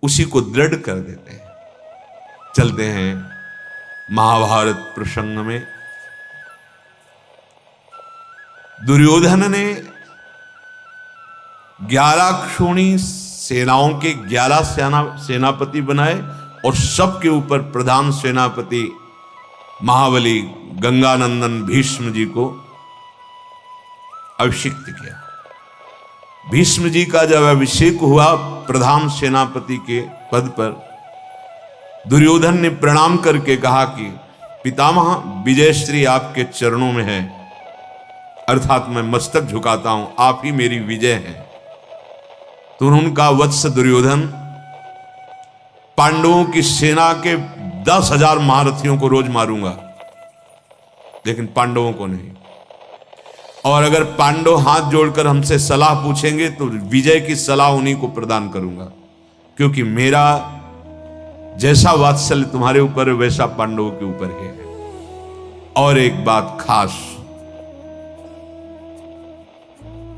उसी को दृढ़ कर देते हैं। चलते हैं महाभारत प्रसंग में। दुर्योधन ने 11 क्षोणी सेनाओं के 11 सेनापति बनाए और सबके ऊपर प्रधान सेनापति महाबली गंगानंदन भीष्म जी को अभिषिक्त किया। भीष्म जी का जब अभिषेक हुआ प्रधान सेनापति के पद पर, दुर्योधन ने प्रणाम करके कहा कि पितामह, विजयश्री आपके चरणों में है, अर्थात मैं मस्तक झुकाता हूं, आप ही मेरी विजय है। तो उन्होंने कहा, वत्स दुर्योधन, पांडवों की सेना के 10,000 महारथियों को रोज मारूंगा, लेकिन पांडवों को नहीं। और अगर पांडव हाथ जोड़कर हमसे सलाह पूछेंगे तो विजय की सलाह उन्हीं को प्रदान करूंगा, क्योंकि मेरा जैसा वात्सल्य तुम्हारे ऊपर है वैसा पांडवों के ऊपर है। और एक बात खास,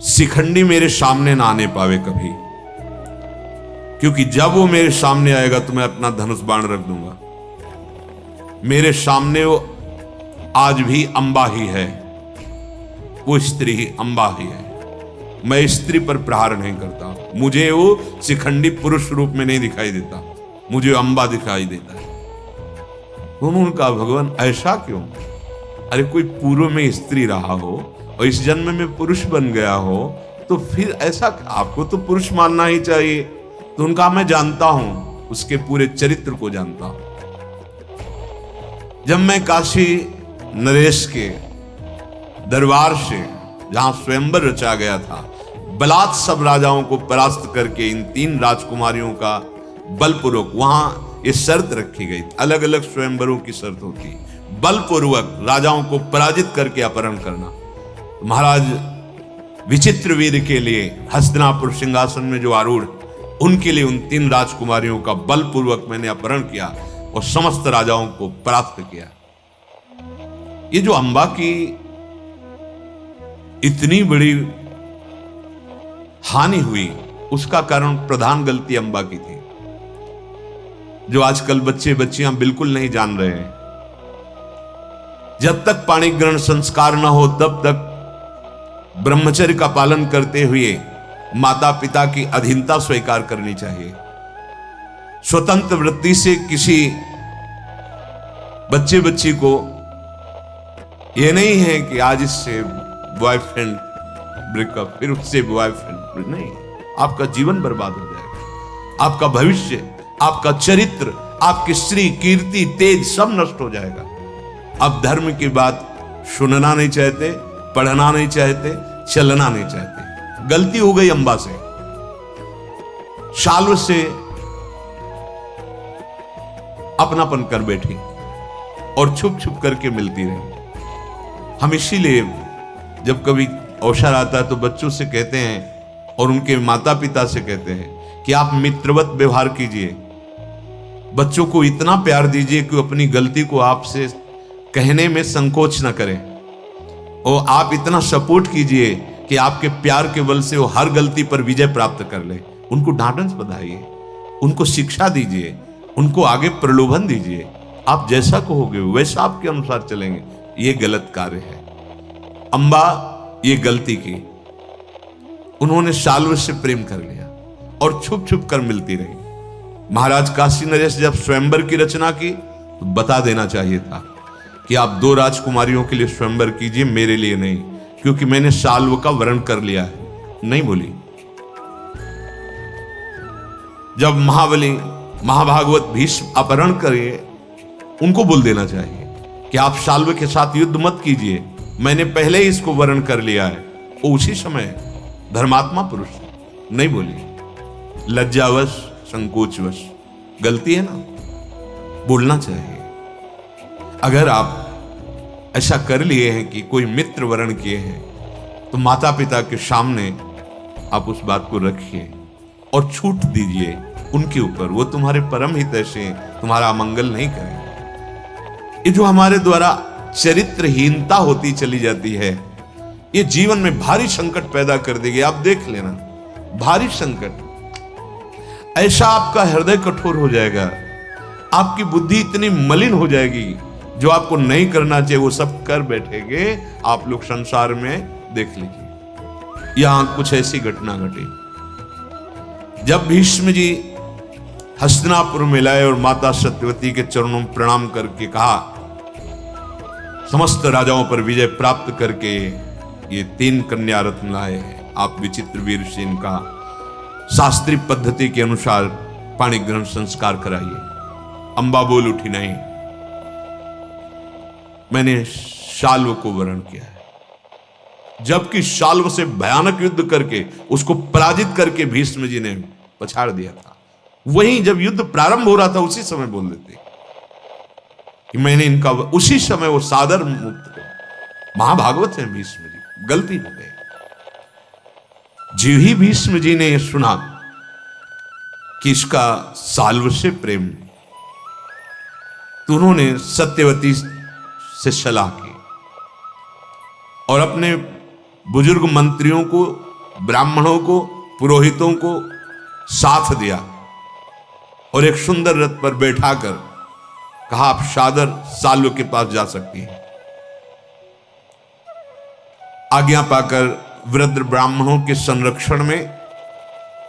शिखंडी मेरे सामने ना आने पावे कभी, क्योंकि जब वो मेरे सामने आएगा तो मैं अपना धनुष बाण रख दूंगा। मेरे सामने वो आज भी अंबा ही है, वो स्त्री ही अंबा ही है। मैं स्त्री पर प्रहार नहीं करता, मुझे वो शिखंडी पुरुष रूप में नहीं दिखाई देता, मुझे अंबा दिखाई देता है। उन्होंने कहा, भगवान ऐसा क्यों? अरे कोई पूर्व में स्त्री रहा हो और इस जन्म में पुरुष बन गया हो तो फिर ऐसा, आपको तो पुरुष मानना ही चाहिए। तो उनका, मैं जानता हूं, उसके पूरे चरित्र को जानता हूं। जब मैं काशी नरेश के दरबार से, जहां स्वयंवर रचा गया था, बलात् सब राजाओं को परास्त करके इन 3 राजकुमारियों का बलपूर्वक, वहां ये शर्त रखी गई, अलग अलग स्वयंवरों की शर्त होती, बलपूर्वक राजाओं को पराजित करके अपहरण करना। महाराज विचित्रवीर्य के लिए हस्तिनापुर सिंहासन में जो आरूढ़, उनके लिए उन 3 राजकुमारियों का बलपूर्वक मैंने अपहरण किया और समस्त राजाओं को परास्त किया। ये जो अंबा की इतनी बड़ी हानि हुई, उसका कारण प्रधान गलती अंबा की थी, जो आजकल बच्चे बच्चियां बिल्कुल नहीं जान रहे हैं। जब तक पाणिग्रहण संस्कार न हो तब तक ब्रह्मचर्य का पालन करते हुए माता पिता की अधीनता स्वीकार करनी चाहिए। स्वतंत्र वृत्ति से किसी बच्चे बच्ची को यह नहीं है कि आज इससे बॉयफ्रेंड ब्रेकअप, फिर उससे बॉयफ्रेंड, नहीं, आपका जीवन बर्बाद हो जाएगा, आपका भविष्य, आपका चरित्र, आपकी श्री कीर्ति तेज सब नष्ट हो जाएगा। अब धर्म की बात सुनना नहीं चाहते, पढ़ना नहीं चाहते, चलना नहीं चाहते। गलती हो गई अंबा से, शाल्व से अपनापन कर बैठी और छुप छुप करके मिलती रही। हम इसीलिए जब कभी अवसर आता है तो बच्चों से कहते हैं और उनके माता पिता से कहते हैं कि आप मित्रवत व्यवहार कीजिए, बच्चों को इतना प्यार दीजिए कि अपनी गलती को आपसे कहने में संकोच न करें, और आप इतना सपोर्ट कीजिए कि आपके प्यार के बल से वो हर गलती पर विजय प्राप्त कर ले। उनको ढांढस बधाइए, उनको शिक्षा दीजिए, उनको आगे प्रलोभन दीजिए। आप जैसा कहोगे वैसा आपके अनुसार चलेंगे। ये गलत कार्य है। अंबा ये गलती की, उन्होंने शाल्व से प्रेम कर लिया और छुप छुप कर मिलती रही। महाराज काशी नरेश जब स्वयंवर की रचना की तो बता देना चाहिए था कि आप 2 राजकुमारियों के लिए स्वयंवर कीजिए, मेरे लिए नहीं, क्योंकि मैंने शाल्व का वरण कर लिया है। नहीं बोली। जब महाबली महाभागवत भीष्म अपहरण करे, उनको बोल देना चाहिए कि आप शाल्व के साथ युद्ध मत कीजिए, मैंने पहले ही इसको वरण कर लिया है। वो उसी समय धर्मात्मा पुरुष नहीं बोली, लज्जावश संकोचवश। गलती है ना, बोलना चाहिए। अगर आप ऐसा कर लिए हैं कि कोई मित्र वरण किए हैं तो माता पिता के सामने आप उस बात को रखिए और छूट दीजिए उनके ऊपर। वो तुम्हारे परम हित से तुम्हारा अमंगल नहीं करेंगे। ये जो हमारे द्वारा चरित्रहीनता होती चली जाती है, ये जीवन में भारी संकट पैदा कर देगी। आप देख लेना, भारी संकट। ऐसा आपका हृदय कठोर हो जाएगा, आपकी बुद्धि इतनी मलिन हो जाएगी, जो आपको नहीं करना चाहिए वो सब कर बैठेंगे। आप लोग संसार में देख लीजिए। यहां कुछ ऐसी घटना घटी। जब भीष्म जी हस्तिनापुर में लाए और माता सत्यवती के चरणों में प्रणाम करके कहा, समस्त राजाओं पर विजय प्राप्त करके ये 3 कन्या रत्न लाए हैं, आप विचित्र वीर से इनका शास्त्रीय पद्धति के अनुसार पाणी ग्रहण संस्कार कराइए। अंबा बोल उठी, नहीं, मैंने शाल्व को वरण किया है। जबकि शाल्व से भयानक युद्ध करके उसको पराजित करके भीष्म जी ने पछाड़ दिया था। वहीं जब युद्ध प्रारंभ हो रहा था उसी समय बोल देते कि मैंने इनका, उसी समय वो सादर मुक्त। महाभागवत है भीष्म जी, गलती हो गई। जी ही भीष्म जी ने सुना कि इसका शाल्व से प्रेम, तो उन्होंने सत्यवती से सलाह की और अपने बुजुर्ग मंत्रियों को, ब्राह्मणों को, पुरोहितों को साथ दिया और एक सुंदर रथ पर बैठाकर कहा, आप सादर शाल्व के पास जा सकती हैं। आज्ञा पाकर वृद्ध ब्राह्मणों के संरक्षण में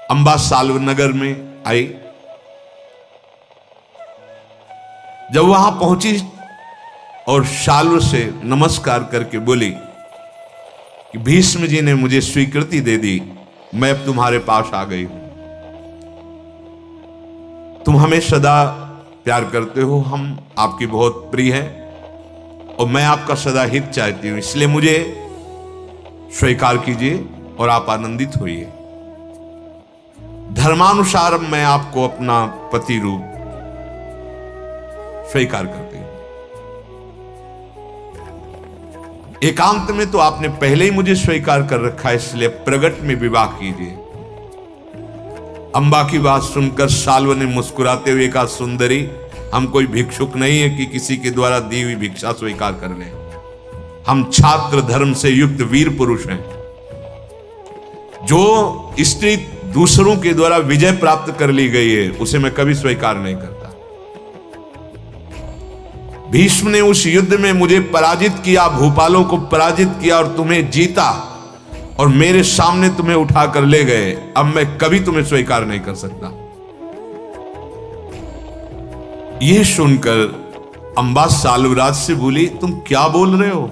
अंबा शाल्व नगर में आई। जब वहां पहुंची और शाल्व से नमस्कार करके बोली कि भीष्म जी ने मुझे स्वीकृति दे दी, मैं अब तुम्हारे पास आ गई हूं। तुम हमें सदा प्यार करते हो, हम आपकी बहुत प्रिय हैं और मैं आपका सदा हित चाहती हूं, इसलिए मुझे स्वीकार कीजिए और आप आनंदित होइए। धर्मानुसार मैं आपको अपना पति रूप स्वीकार करती हूं। एकांत में तो आपने पहले ही मुझे स्वीकार कर रखा है, इसलिए प्रगट में विवाह कीजिए। अंबा की बात सुनकर शाल्व ने मुस्कुराते हुए कहा, सुंदरी, हम कोई भिक्षुक नहीं है कि किसी के द्वारा दी हुई भिक्षा स्वीकार कर लें। हम छात्र धर्म से युक्त वीर पुरुष हैं। जो स्त्री दूसरों के द्वारा विजय प्राप्त कर ली गई है उसे मैं कभी स्वीकार नहीं करता। भीष्म ने उस युद्ध में मुझे पराजित किया, भूपालों को पराजित किया और तुम्हें जीता और मेरे सामने तुम्हें उठाकर ले गए। अब मैं कभी तुम्हें स्वीकार नहीं कर सकता। यह सुनकर अंबा शाल्वराज से बोली, तुम क्या बोल रहे हो?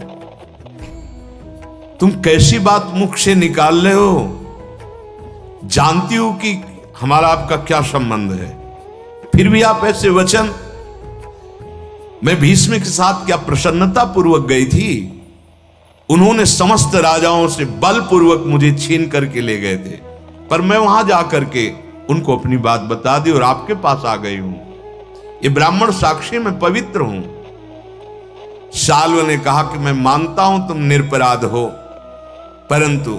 तुम कैसी बात मुख से निकाल रहे हो? जानती हो कि हमारा आपका क्या संबंध है, फिर भी आप ऐसे वचन। मैं भीष्म के साथ क्या प्रसन्नता पूर्वक गई थी? उन्होंने समस्त राजाओं से बलपूर्वक मुझे छीन करके ले गए थे, पर मैं वहां जाकर के उनको अपनी बात बता दी और आपके पास आ गई हूं। ये ब्राह्मण साक्षी मैं पवित्र हूं। शाल्व ने कहा कि मैं मानता हूं तुम निरपराध हो, परंतु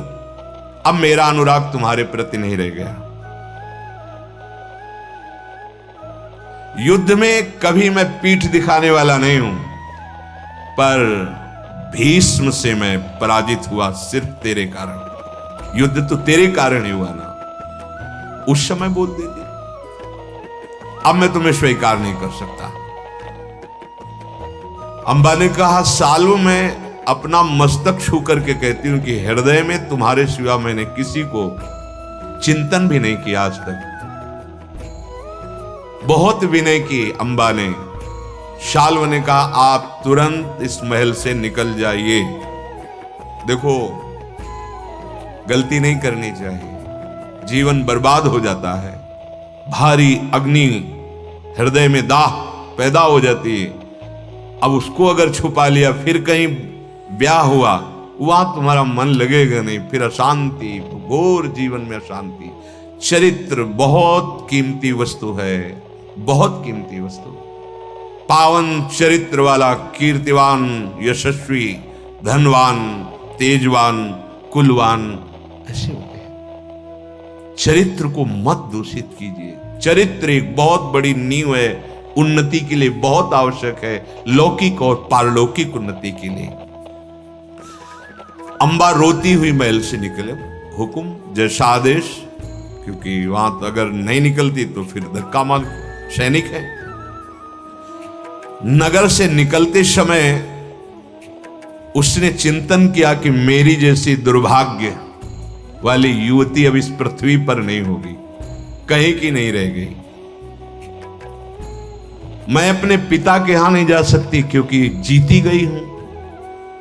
अब मेरा अनुराग तुम्हारे प्रति नहीं रह गया। युद्ध में कभी मैं पीठ दिखाने वाला नहीं हूं, पर भीष्म से मैं पराजित हुआ सिर्फ तेरे कारण। युद्ध तो तेरे कारण ही हुआ ना, उस समय बोल देती। अब मैं तुम्हें स्वीकार नहीं कर सकता। अंबा ने कहा, शाल्व, मैं अपना मस्तक छू करके कहती हूं कि हृदय में तुम्हारे सिवा मैंने किसी को चिंतन भी नहीं किया आज तक। बहुत विनय की अंबा ने। शाल्व ने कहा, आप तुरंत इस महल से निकल जाइए। देखो, गलती नहीं करनी चाहिए, जीवन बर्बाद हो जाता है। भारी अग्नि हृदय में दाह पैदा हो जाती है। अब उसको अगर छुपा लिया, फिर कहीं ब्याह हुआ, वहां तुम्हारा मन लगेगा नहीं, फिर अशांति, घोर जीवन में अशांति। चरित्र बहुत कीमती वस्तु है, बहुत कीमती वस्तु। पावन चरित्र वाला कीर्तिवान, यशस्वी, धनवान, तेजवान, कुलवान ऐसे होते हैं। चरित्र को मत दूषित कीजिए। चरित्र एक बहुत बड़ी नींव है, उन्नति के लिए बहुत आवश्यक है, लौकिक और पारलौकिक उन्नति के लिए। अंबा रोती हुई महल से निकले। हुकुम, जैसा आदेश, क्योंकि वहां तो अगर नहीं निकलती तो फिर धक्का मार, सैनिक है। नगर से निकलते समय उसने चिंतन किया कि मेरी जैसी दुर्भाग्य वाली युवती अब इस पृथ्वी पर नहीं होगी, कहीं की नहीं रह गई। मैं अपने पिता के यहां नहीं जा सकती क्योंकि जीती गई हूं,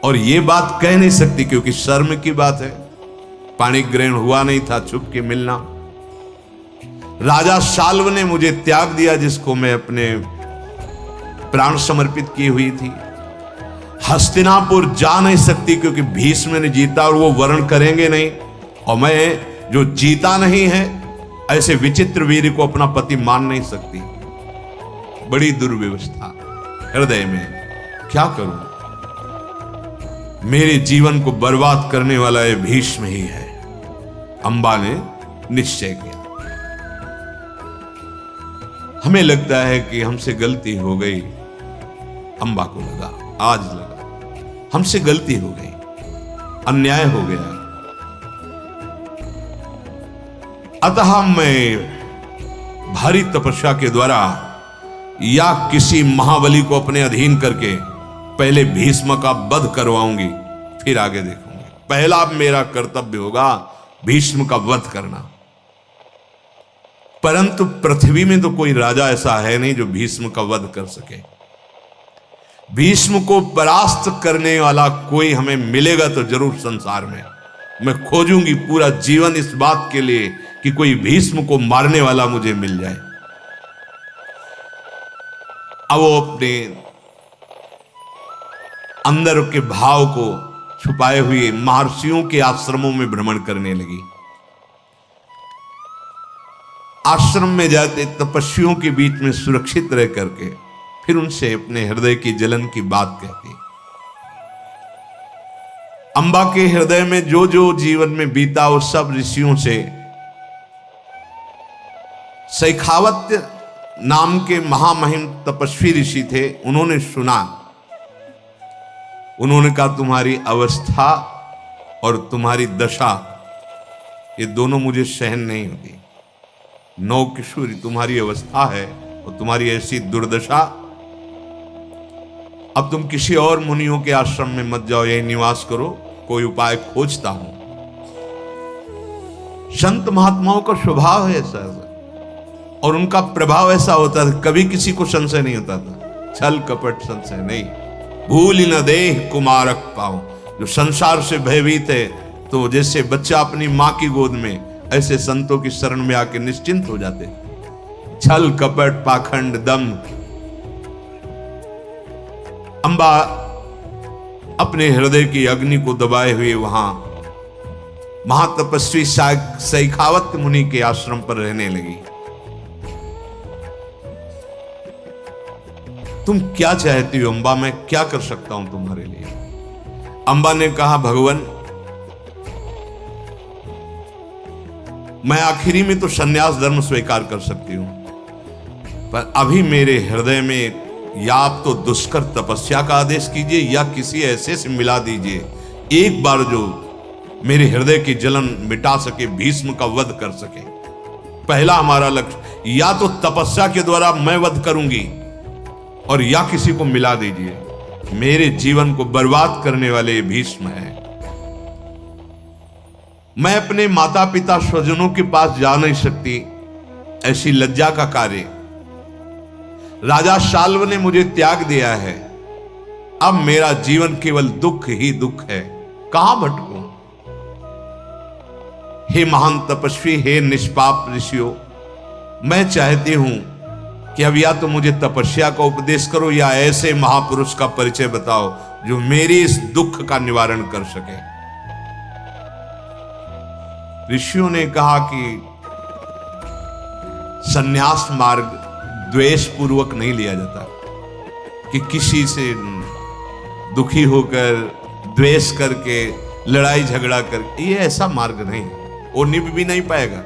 और ये बात कह नहीं सकती क्योंकि शर्म की बात है, पाणी ग्रहण हुआ नहीं था, छुप के मिलना। राजा शाल्व ने मुझे त्याग दिया, जिसको मैं अपने प्राण समर्पित की हुई थी। हस्तिनापुर जा नहीं सकती क्योंकि भीष्म ने जीता और वो वर्ण करेंगे नहीं, और मैं जो जीता नहीं है ऐसे विचित्र वीर को अपना पति मान नहीं सकती। बड़ी दुर्व्यवस्था हृदय में, क्या करूं? मेरे जीवन को बर्बाद करने वाला ये भीष्म ही है। अंबा ने निश्चय किया। हमें लगता है कि हमसे गलती हो गई, अंबा को लगा, आज लगा हमसे गलती हो गई, अन्याय हो गया। अतः मैं भारी तपस्या के द्वारा या किसी महाबली को अपने अधीन करके पहले भीष्म का वध करवाऊंगी, फिर आगे देखूंगी। पहला मेरा कर्तव्य होगा भीष्म का वध करना। परंतु पृथ्वी में तो कोई राजा ऐसा है नहीं जो भीष्म का वध कर सके। भीष्म को परास्त करने वाला कोई हमें मिलेगा तो जरूर संसार में। मैं खोजूंगी पूरा जीवन इस बात के लिए कि कोई भीष्म को मारने वाला मुझे मिल जाए। अब वो अपने अंदर के भाव को छुपाए हुए महर्षियों के आश्रमों में भ्रमण करने लगी। आश्रम में जाते तपस्वियों के बीच में सुरक्षित रह करके फिर उनसे अपने हृदय की जलन की बात कहती। अंबा के हृदय में जो जो जीवन में बीता वो सब ऋषियों से, सैखावत्य नाम के महामहिम तपस्वी ऋषि थे, उन्होंने सुना। उन्होंने कहा तुम्हारी अवस्था और तुम्हारी दशा ये दोनों मुझे सहन नहीं होती। नौ किशोरी तुम्हारी अवस्था है और तुम्हारी ऐसी दुर्दशा, अब तुम किसी और मुनियों के आश्रम में मत जाओ, यही निवास करो, कोई उपाय खोजता हूं। संत महात्माओं का स्वभाव है ऐसा, और उनका प्रभाव ऐसा होता था, कभी किसी को संशय नहीं होता था, छल कपट संशय नहीं। भूल न देह कुमारक पाओ, जो संसार से भयभीत है तो जैसे बच्चा अपनी मां की गोद में, ऐसे संतों की शरण में आके निश्चिंत हो जाते। छल कपट पाखंड दम। अंबा अपने हृदय की अग्नि को दबाए हुए वहां महातपस्वी सैखावत मुनि के आश्रम पर रहने लगी। तुम क्या चाहती हो अंबा, मैं क्या कर सकता हूं तुम्हारे लिए? अंबा ने कहा भगवान, मैं आखिरी में तो सन्यास धर्म स्वीकार कर सकती हूं, पर अभी मेरे हृदय में या आप तो दुष्कर तपस्या का आदेश कीजिए या किसी ऐसे से मिला दीजिए एक बार जो मेरे हृदय की जलन मिटा सके, भीष्म का वध कर सके। पहला हमारा लक्ष्य, या तो तपस्या के द्वारा मैं वध करूंगी और या किसी को मिला दीजिए। मेरे जीवन को बर्बाद करने वाले भीष्म हैं। मैं अपने माता पिता स्वजनों के पास जा नहीं सकती, ऐसी लज्जा का कार्य। राजा शाल्व ने मुझे त्याग दिया है, अब मेरा जीवन केवल दुख ही दुख है, कहां भटकूं? हे महान तपस्वी, हे निष्पाप ऋषियों, मैं चाहती हूं कि अब या तो मुझे तपस्या का उपदेश करो या ऐसे महापुरुष का परिचय बताओ जो मेरी इस दुख का निवारण कर सके। ऋषियों ने कहा कि सन्यास मार्ग द्वेष पूर्वक नहीं लिया जाता, कि किसी से दुखी होकर द्वेष करके लड़ाई झगड़ा करके, ये ऐसा मार्ग नहीं, वो निभ भी नहीं पाएगा।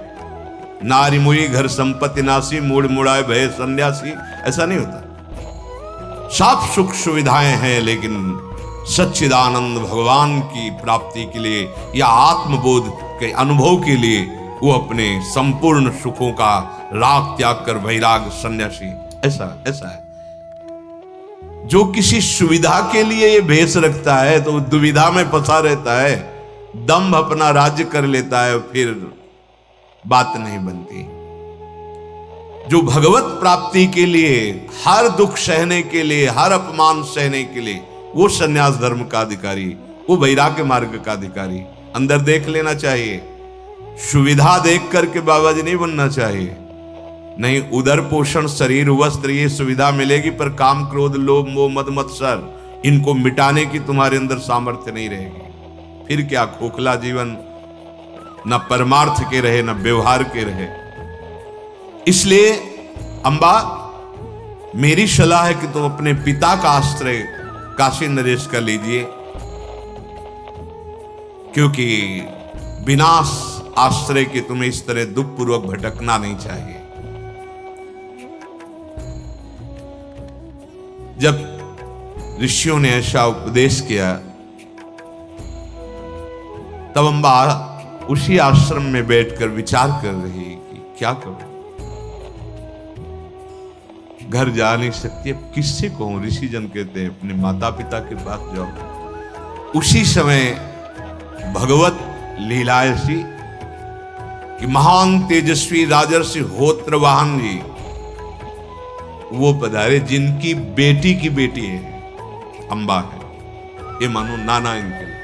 नारी मुई घर संपत्ति नासी, मूड मुड़ाए भय सन्यासी, ऐसा नहीं होता। सब सुख सुविधाएं हैं, लेकिन सच्चिदानंद भगवान की प्राप्ति के लिए या आत्मबोध के अनुभव के लिए वो अपने संपूर्ण सुखों का राग त्याग कर वैराग सन्यासी, ऐसा है। जो किसी सुविधा के लिए ये भेष रखता है तो दुविधा में फंसा रहता है, दम्भ अपना राज्य कर लेता है, फिर बात नहीं बनती। जो भगवत प्राप्ति के लिए, हर दुख सहने के लिए, हर अपमान सहने के लिए, वो सन्यास धर्म का अधिकारी, वो वैराग्य मार्ग का अधिकारी। अंदर देख लेना चाहिए, सुविधा देख करके बाबा जी नहीं बनना चाहिए। नहीं, उदर पोषण, शरीर, वस्त्र, ये सुविधा मिलेगी, पर काम, क्रोध, लोभ, मोह, मद, मत्सर, इनको मिटाने की तुम्हारे अंदर सामर्थ्य नहीं रहेगी। फिर क्या खोखला जीवन, न परमार्थ के रहे न व्यवहार के रहे। इसलिए अंबा, मेरी सलाह है कि तुम अपने पिता का आश्रय काशी नरेश का लीजिए, क्योंकि बिना आश्रय के तुम्हें इस तरह दुख पूर्वक भटकना नहीं चाहिए। जब ऋषियों ने ऐसा उपदेश किया, तब अंबा उसी आश्रम में बैठकर विचार कर रही कि क्या करूं, घर जा नहीं सकती, अब किससे कहूं। ऋषि जन कहते हैं अपने माता पिता के पास जाओ। उसी समय भगवत लीला ऐसी कि महान तेजस्वी राजर्षि होत्रवाहन जी वो पधारे, जिनकी बेटी की बेटी है अंबा है, ये मानो नाना इनके लिए,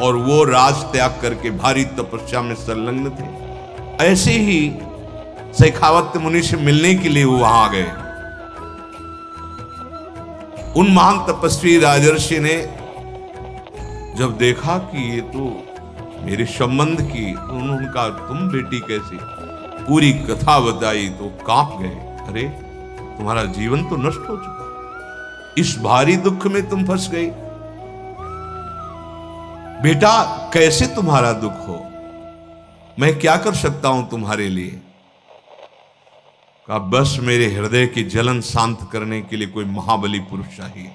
और वो राज त्याग करके भारी तपस्या में संलग्न थे। ऐसे ही शेखावत मुनि से मिलने के लिए वो वहां गए। उन महान तपस्वी राजर्षि ने जब देखा कि ये तो मेरे संबंध की, उन्होंने कहा तुम बेटी कैसी, पूरी कथा बताई तो कांप गए। अरे तुम्हारा जीवन तो नष्ट हो चुका, इस भारी दुख में तुम फंस गई। बेटा कैसे तुम्हारा दुख हो, मैं क्या कर सकता हूं तुम्हारे लिए। कहा बस मेरे हृदय की जलन शांत करने के लिए कोई महाबली पुरुष चाहिए।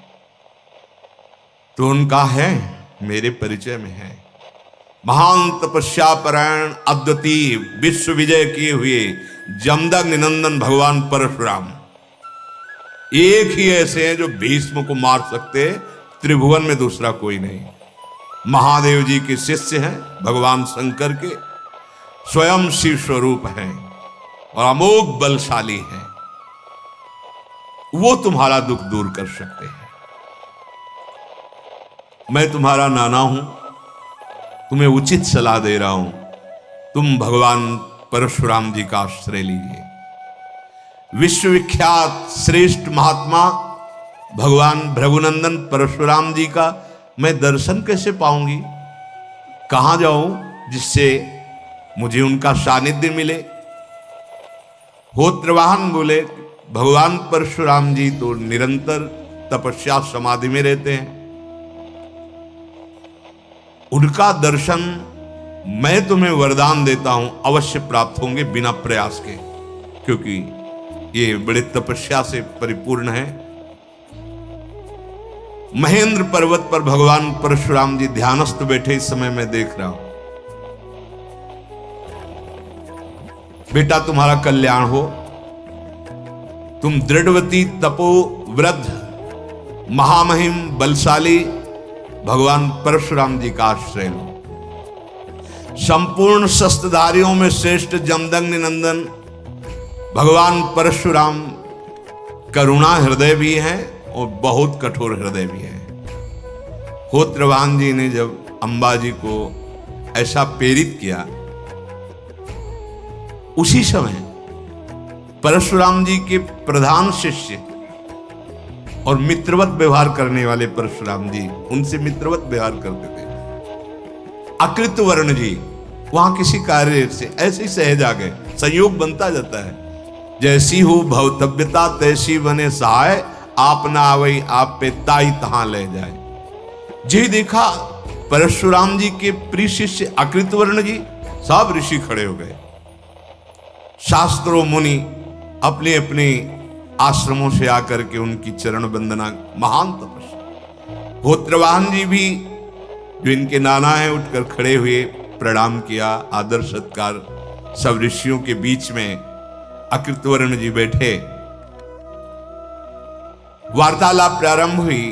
तो उनका है, मेरे परिचय में है, महान तपस्या परायण, अद्वितीय, विश्व विजय किए हुए जमदग्नि नंदन भगवान परशुराम। एक ही ऐसे हैं जो भीष्म को मार सकते, त्रिभुवन में दूसरा कोई नहीं। महादेव जी के शिष्य हैं, भगवान शंकर के, स्वयं शिव स्वरूप हैं और अमोघ बलशाली हैं। वो तुम्हारा दुख दूर कर सकते हैं। मैं तुम्हारा नाना हूं, तुम्हें उचित सलाह दे रहा हूं, तुम भगवान परशुराम जी का आश्रय लीजिए। विश्वविख्यात श्रेष्ठ महात्मा भगवान भृगुनंदन परशुराम जी का मैं दर्शन कैसे पाऊंगी, कहां जाऊं जिससे मुझे उनका सानिध्य मिले। होत्रवाहन बोले भगवान परशुराम जी तो निरंतर तपस्या समाधि में रहते हैं, उनका दर्शन मैं तुम्हें वरदान देता हूं अवश्य प्राप्त होंगे बिना प्रयास के, क्योंकि ये बड़े तपस्या से परिपूर्ण है। महेंद्र पर्वत पर भगवान परशुराम जी ध्यानस्थ बैठे इस समय मैं देख रहा हूं। बेटा तुम्हारा कल्याण हो, तुम दृढ़वती तपो वृद्ध महामहिम बलशाली भगवान परशुराम जी का आश्रय लो। संपूर्ण शस्त्रधारियों में श्रेष्ठ जमदग्नि नंदन भगवान परशुराम करुणा हृदय भी हैं और बहुत कठोर हृदय भी हैं। होत्रवाहन जी ने जब अंबा जी को ऐसा प्रेरित किया, उसी समय परशुराम जी के प्रधान शिष्य और मित्रवत व्यवहार करने वाले परशुराम जी, उनसे मित्रवत व्यवहार करते थे, अकृत वर्ण जी वहां किसी कार्य से ऐसे ही सहज आ गए। संयोग बनता जाता है, जैसी हो भवतव्यता तैसी बने सहाय, आप ना आवई आप पे ताई तहां ले जाए। जी देखा परशुराम जी के प्रिय शिष्य अकृत वर्ण जी, सब ऋषि खड़े हो गए। शास्त्रों मुनि अपने अपने आश्रमों से आकर के उनकी चरण वंदना, महान तपस्या। होत्रवाहन जी भी जो इनके नाना हैं उठकर खड़े हुए, प्रणाम किया, आदर सत्कार। सब ऋषियों के बीच में अकृतवर्ण जी बैठे। वार्तालाप प्रारंभ हुई।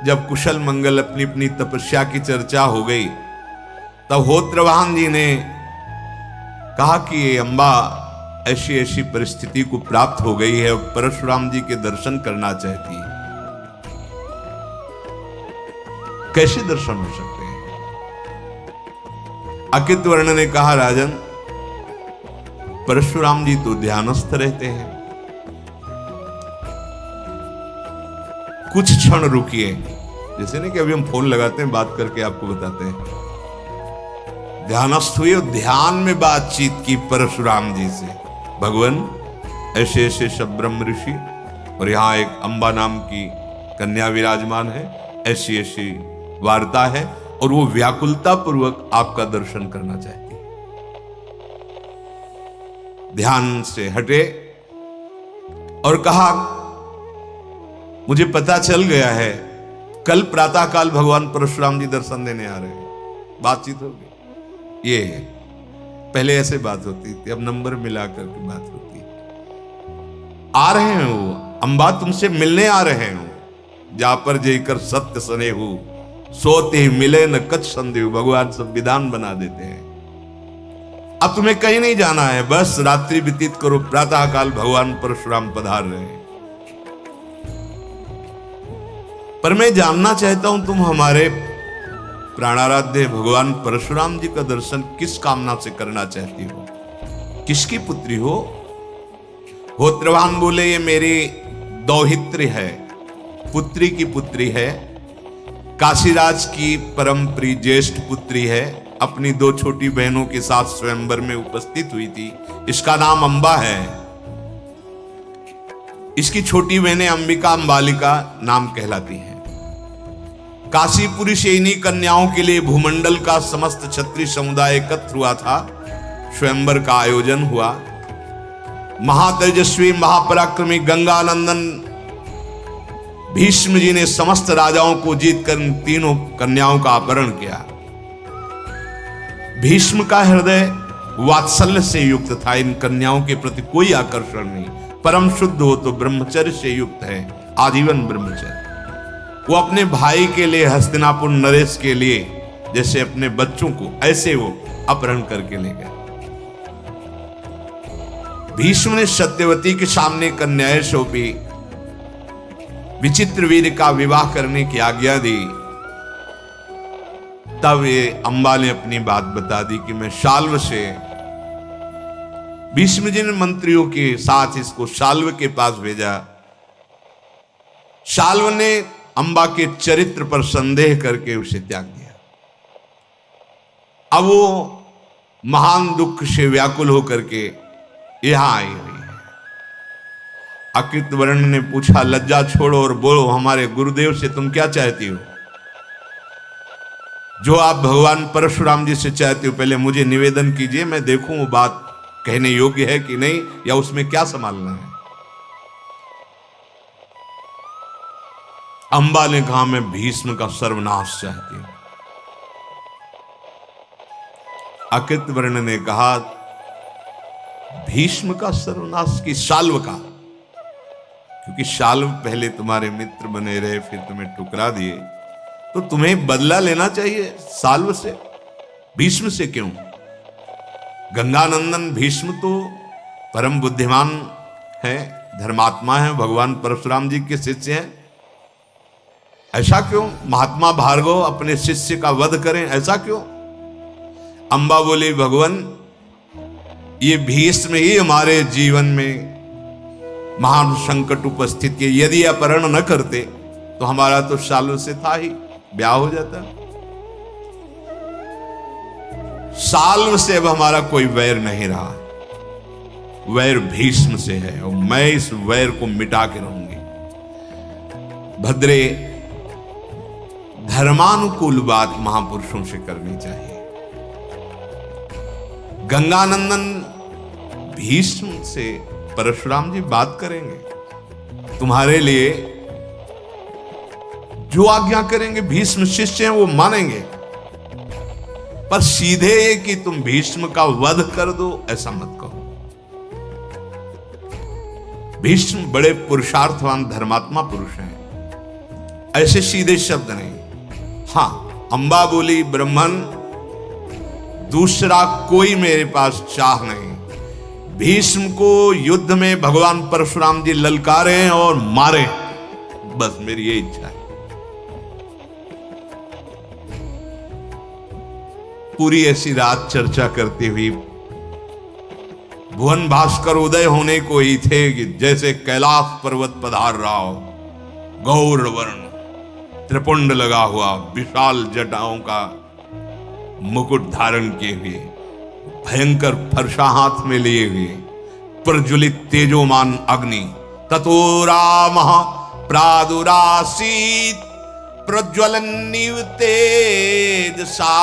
जब कुशल मंगल अपनी अपनी तपस्या की चर्चा हो गई, तब होत्रवाहन जी ने कहा कि ये अम्बा ऐसी ऐसी परिस्थिति को प्राप्त हो गई है, परशुराम जी के दर्शन करना चाहती है। कैसे दर्शन हो सकते हैं? अकृतवर्ण ने कहा, राजन, परशुराम जी तो ध्यानस्थ रहते हैं, कुछ क्षण रुकिए। जैसे नहीं कि अभी हम फोन लगाते हैं, बात करके आपको बताते हैं। ध्यानस्थ हुए और ध्यान में बातचीत की परशुराम जी से। भगवान, ऐसे ऐसे सब ब्रह्म ऋषि और यहां एक अंबा नाम की कन्या विराजमान है, ऐसी ऐसी वार्ता है और वो व्याकुलता पूर्वक आपका दर्शन करना चाहती है। ध्यान से हटे और कहा, मुझे पता चल गया है कल प्रातःकाल भगवान परशुराम जी दर्शन देने आ रहे हैं। बातचीत होगी। ये है, पहले ऐसे बात होती थी, अब नंबर मिला करके बात होती है। आ रहे हैं वो, अंबा तुमसे मिलने आ रहे हैं। जा पर जेकर सत्य सने हो, सोते ही मिले न कछ संदेह। भगवान सब विधान बना देते हैं। अब तुम्हें कहीं नहीं जाना है, बस रात्रि व्यतीत करो। प्रातःकाल भगवान परशुराम पधार रहे हैं। पर मैं जानना चाहता हूं, तुम हमारे प्राणाराध्य भगवान परशुराम जी का दर्शन किस कामना से करना चाहती हो? किसकी पुत्री हो? होत्रवाहन बोले, ये मेरी दौहित्री है, पुत्री की पुत्री है। काशीराज की परम प्रिय ज्येष्ठ पुत्री है। अपनी दो छोटी बहनों के साथ स्वयंवर में उपस्थित हुई थी। इसका नाम अंबा है। इसकी छोटी बहनें अंबिका, अंबालिका नाम कहलाती हैं। काशीपुरी से इन्हीं कन्याओं के लिए भूमंडल का समस्त क्षत्रिय समुदाय एकत्र हुआ था। स्वयंवर का आयोजन हुआ। महातेजस्वी महापराक्रमी गंगानंदन भीष्म जी ने समस्त राजाओं को जीतकर तीनों कन्याओं का अपहरण किया। भीष्म का हृदय वात्सल्य से युक्त था। इन कन्याओं के प्रति कोई आकर्षण नहीं। परम शुद्ध हो तो ब्रह्मचर्य से युक्त है, आजीवन ब्रह्मचर्य। वो अपने भाई के लिए, हस्तिनापुर नरेश के लिए, जैसे अपने बच्चों को, ऐसे वो अपहरण करके ले गए। भीष्म ने सत्यवती के सामने कन्याएं सौंपी। विचित्र वीर का विवाह करने की आज्ञा दी। तब ये अंबा ने अपनी बात बता दी कि मैं शाल्व से, भीष्म जी ने मंत्रियों के साथ इसको शाल्व के पास भेजा। शाल्व ने अंबा के चरित्र पर संदेह करके उसे त्याग दिया। अब वो महान दुख से व्याकुल होकर के यहां आई हुई है। अकृतवर्ण ने पूछा, लज्जा छोड़ो और बोलो, हमारे गुरुदेव से तुम क्या चाहती हो? जो आप भगवान परशुराम जी से चाहते हो, पहले मुझे निवेदन कीजिए, मैं देखूं वो बात कहने योग्य है कि नहीं, या उसमें क्या संभालना है। अंबा ने कहा, मैं भीष्म का सर्वनाश चाहती हूं। अकृतवर्ण ने कहा, भीष्म का सर्वनाश की शाल्व का? क्योंकि शाल्व पहले तुम्हारे मित्र बने रहे, फिर तुम्हें ठुकरा दिए, तो तुम्हें बदला लेना चाहिए शाल्व से, भीष्म से क्यों? गंगानंदन भीष्म तो परम बुद्धिमान है, धर्मात्मा है, भगवान परशुराम जी के शिष्य हैं। ऐसा क्यों? महात्मा भार्गव अपने शिष्य का वध करें, ऐसा क्यों? अंबा बोली, भगवान, ये भीष्म ही हमारे जीवन में महान संकट उपस्थित किए। यदि अपहरण न करते तो हमारा तो शाल्व से था ही, ब्याह हो जाता। शाल्व से अब हमारा कोई वैर नहीं रहा, वैर भीष्म से है, और मैं इस वैर को मिटा के रहूंगी। भद्रे, धर्मानुकूल बात महापुरुषों से करनी चाहिए। गंगानंदन भीष्म से परशुराम जी बात करेंगे, तुम्हारे लिए जो आज्ञा करेंगे, भीष्म शिष्य हैं वो मानेंगे। पर सीधे कि तुम भीष्म का वध कर दो ऐसा मत कहो। भीष्म बड़े पुरुषार्थवान धर्मात्मा पुरुष हैं, ऐसे सीधे शब्द नहीं। हां, अंबा बोली ब्रह्मन दूसरा कोई मेरे पास चाह नहीं। भीष्म को युद्ध में भगवान परशुराम जी ललकारे और मारे, बस मेरी ये इच्छा है। पूरी ऐसी रात चर्चा करती हुई भुवन भास्कर उदय होने को ही थे कि जैसे कैलाश पर्वत पधार रहा हो, गौर वर्ण त्रिपुंड लगा हुआ, विशाल जटाओं का मुकुट धारण किए हुए, भयंकर फरसा हाथ में लिए हुए, प्रज्वलित तेजोमान अग्नि। ततो रामः प्रादुरासीत् प्रज्वलन्निव तेजसा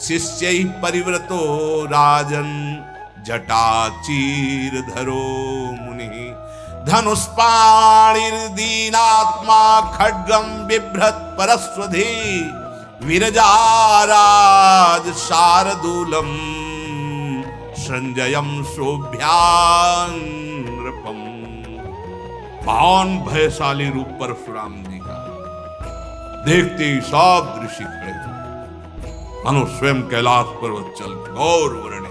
शिष्यैः परिव्रतो राजन् जटाचीरधरो मुनिः। धनुष्पाणिर्दीनात्मा खड्गं बिभ्रत् परस्वधी विरजाराज शार्दूलम् संजयम शोभ्यानृपम। महान भयशाली रूप परशुराम जी का देखते ही सब ऋषि खड़े, मनो स्वयं कैलाश पर्वत चल गौर वर्ण।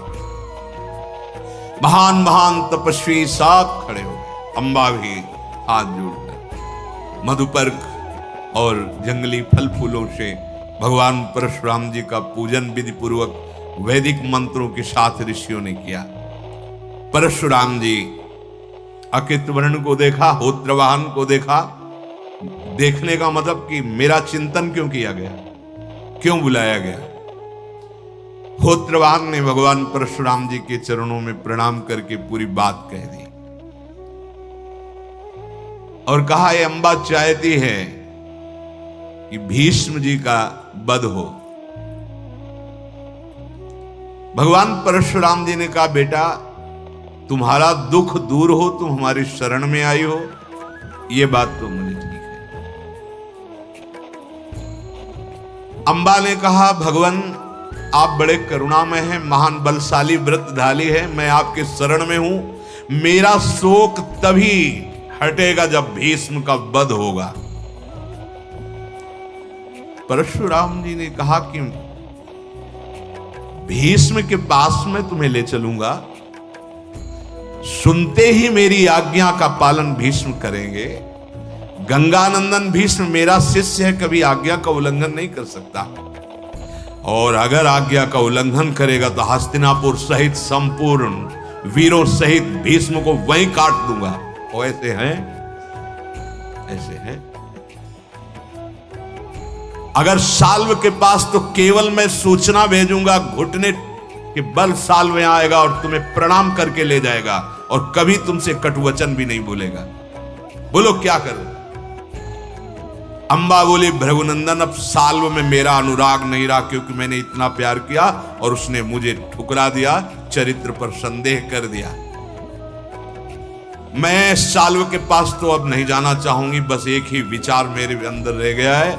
महान महान तपस्वी सब खड़े हो गए। अंबा भी हाथ जोड़कर मधुपर्क और जंगली फल फूलों से भगवान परशुराम जी का पूजन विधि पूर्वक वैदिक मंत्रों के साथ ऋषियों ने किया। परशुराम जी अकित वर्ण को देखा, होत्रवाहन को देखा। देखने का मतलब कि मेरा चिंतन क्यों किया गया, क्यों बुलाया गया। होत्रवाहन ने भगवान परशुराम जी के चरणों में प्रणाम करके पूरी बात कह दी और कहा, ये अंबा चाहती है कि भीष्म जी का वध हो। भगवान परशुराम जी ने कहा, बेटा तुम्हारा दुख दूर हो, तुम हमारी शरण में आई हो, यह बात तो मुझे ठीक है। अंबा ने कहा, भगवान आप बड़े करुणामय हैं, महान बलशाली व्रतधारी है, मैं आपके शरण में हूं। मेरा शोक तभी हटेगा जब भीष्म का वध होगा। परशुराम जी ने कहा कि भीष्म के पास में तुम्हें ले चलूंगा, सुनते ही मेरी आज्ञा का पालन भीष्म करेंगे। गंगानंदन भीष्म मेरा शिष्य है, कभी आज्ञा का उल्लंघन नहीं कर सकता, और अगर आज्ञा का उल्लंघन करेगा तो हस्तिनापुर सहित संपूर्ण वीरों सहित भीष्म को वहीं काट दूंगा। और ऐसे हैं, ऐसे हैं। अगर साल्व के पास तो केवल मैं सूचना भेजूंगा, घुटने के बल साल्व यहां आएगा और तुम्हें प्रणाम करके ले जाएगा और कभी तुमसे कटुवचन भी नहीं बोलेगा। बोलो क्या करो। अंबा बोली, भृगुनंदन अब साल्व में मेरा अनुराग नहीं रहा, क्योंकि मैंने इतना प्यार किया और उसने मुझे ठुकरा दिया, चरित्र पर संदेह कर दिया। मैं साल्व के पास तो अब नहीं जाना चाहूंगी, बस एक ही विचार मेरे अंदर रह गया है,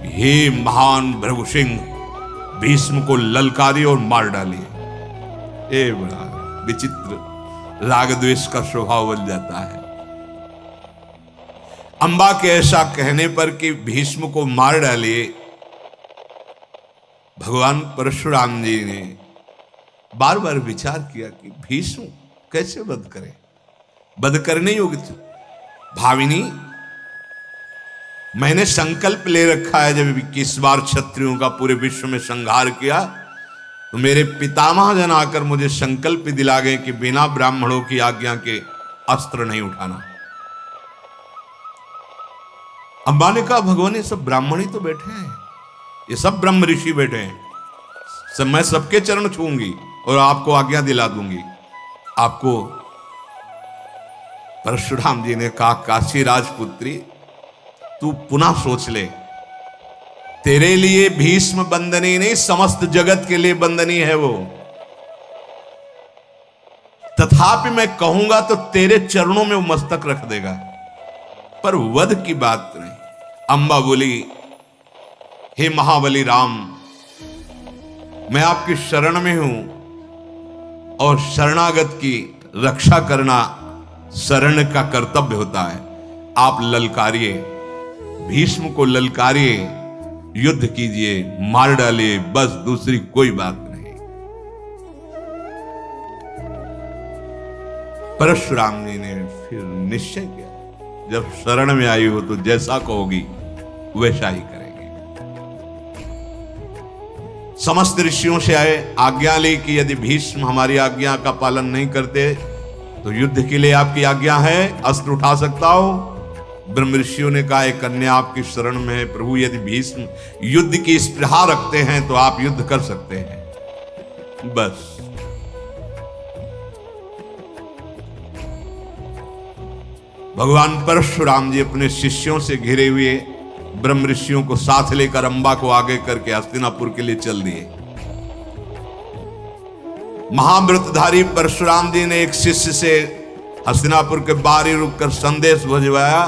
हे महान भृगु सिंह, भीष्म को ललकारी और मार डालिए। ये बड़ा विचित्र राग द्वेष का स्वभाव बन जाता है। अंबा के ऐसा कहने पर कि भीष्म को मार डालिए, भगवान परशुराम जी ने बार बार विचार किया कि भीष्म कैसे वध करे, वध करने योग्य। भाविनी, मैंने संकल्प ले रखा है, जब 21 बार क्षत्रियों का पूरे विश्व में संहार किया तो मेरे पितामह जन आकर मुझे संकल्प दिला गए कि बिना ब्राह्मणों की आज्ञा के अस्त्र नहीं उठाना। अंबा ने कहा, भगवान ये सब ब्राह्मण ही तो बैठे हैं, ये सब ब्रह्म ऋषि बैठे हैं, सब मैं सबके चरण छूंगी और आपको आज्ञा दिला दूंगी आपको। परशुराम जी ने कहा, काशी राजपुत्री तू पुनः सोच ले, तेरे लिए भीष्म बंदनी नहीं, समस्त जगत के लिए बंदनी है वो। तथापि मैं कहूंगा तो तेरे चरणों में वो मस्तक रख देगा, पर वध की बात नहीं। अंबा बोली, हे महाबली राम, मैं आपकी शरण में हूं और शरणागत की रक्षा करना शरण का कर्तव्य होता है। आप ललकारिए, भीष्म को ललकारिए, युद्ध कीजिए, मार डालिए, बस दूसरी कोई बात नहीं। परशुराम जी ने फिर निश्चय किया, जब शरण में आई हो तो जैसा कहोगी वैसा ही करेंगे। समस्त ऋषियों से आए, आज्ञा ली कि यदि भीष्म हमारी आज्ञा का पालन नहीं करते तो युद्ध के लिए आपकी आज्ञा है, अस्त्र उठा सकता हो। ब्रह्म ऋषियों ने कहा, एक कन्या आपकी शरण में है प्रभु, यदि भीष्म युद्ध की स्पृहा रखते हैं तो आप युद्ध कर सकते हैं। बस भगवान परशुराम जी अपने शिष्यों से घिरे हुए ब्रह्म ऋषियों को साथ लेकर अंबा को आगे करके हस्तिनापुर के लिए चल दिए। महाव्रतधारी परशुराम जी ने एक शिष्य से हस्तिनापुर के बाहर ही रुककर संदेश भिजवाया,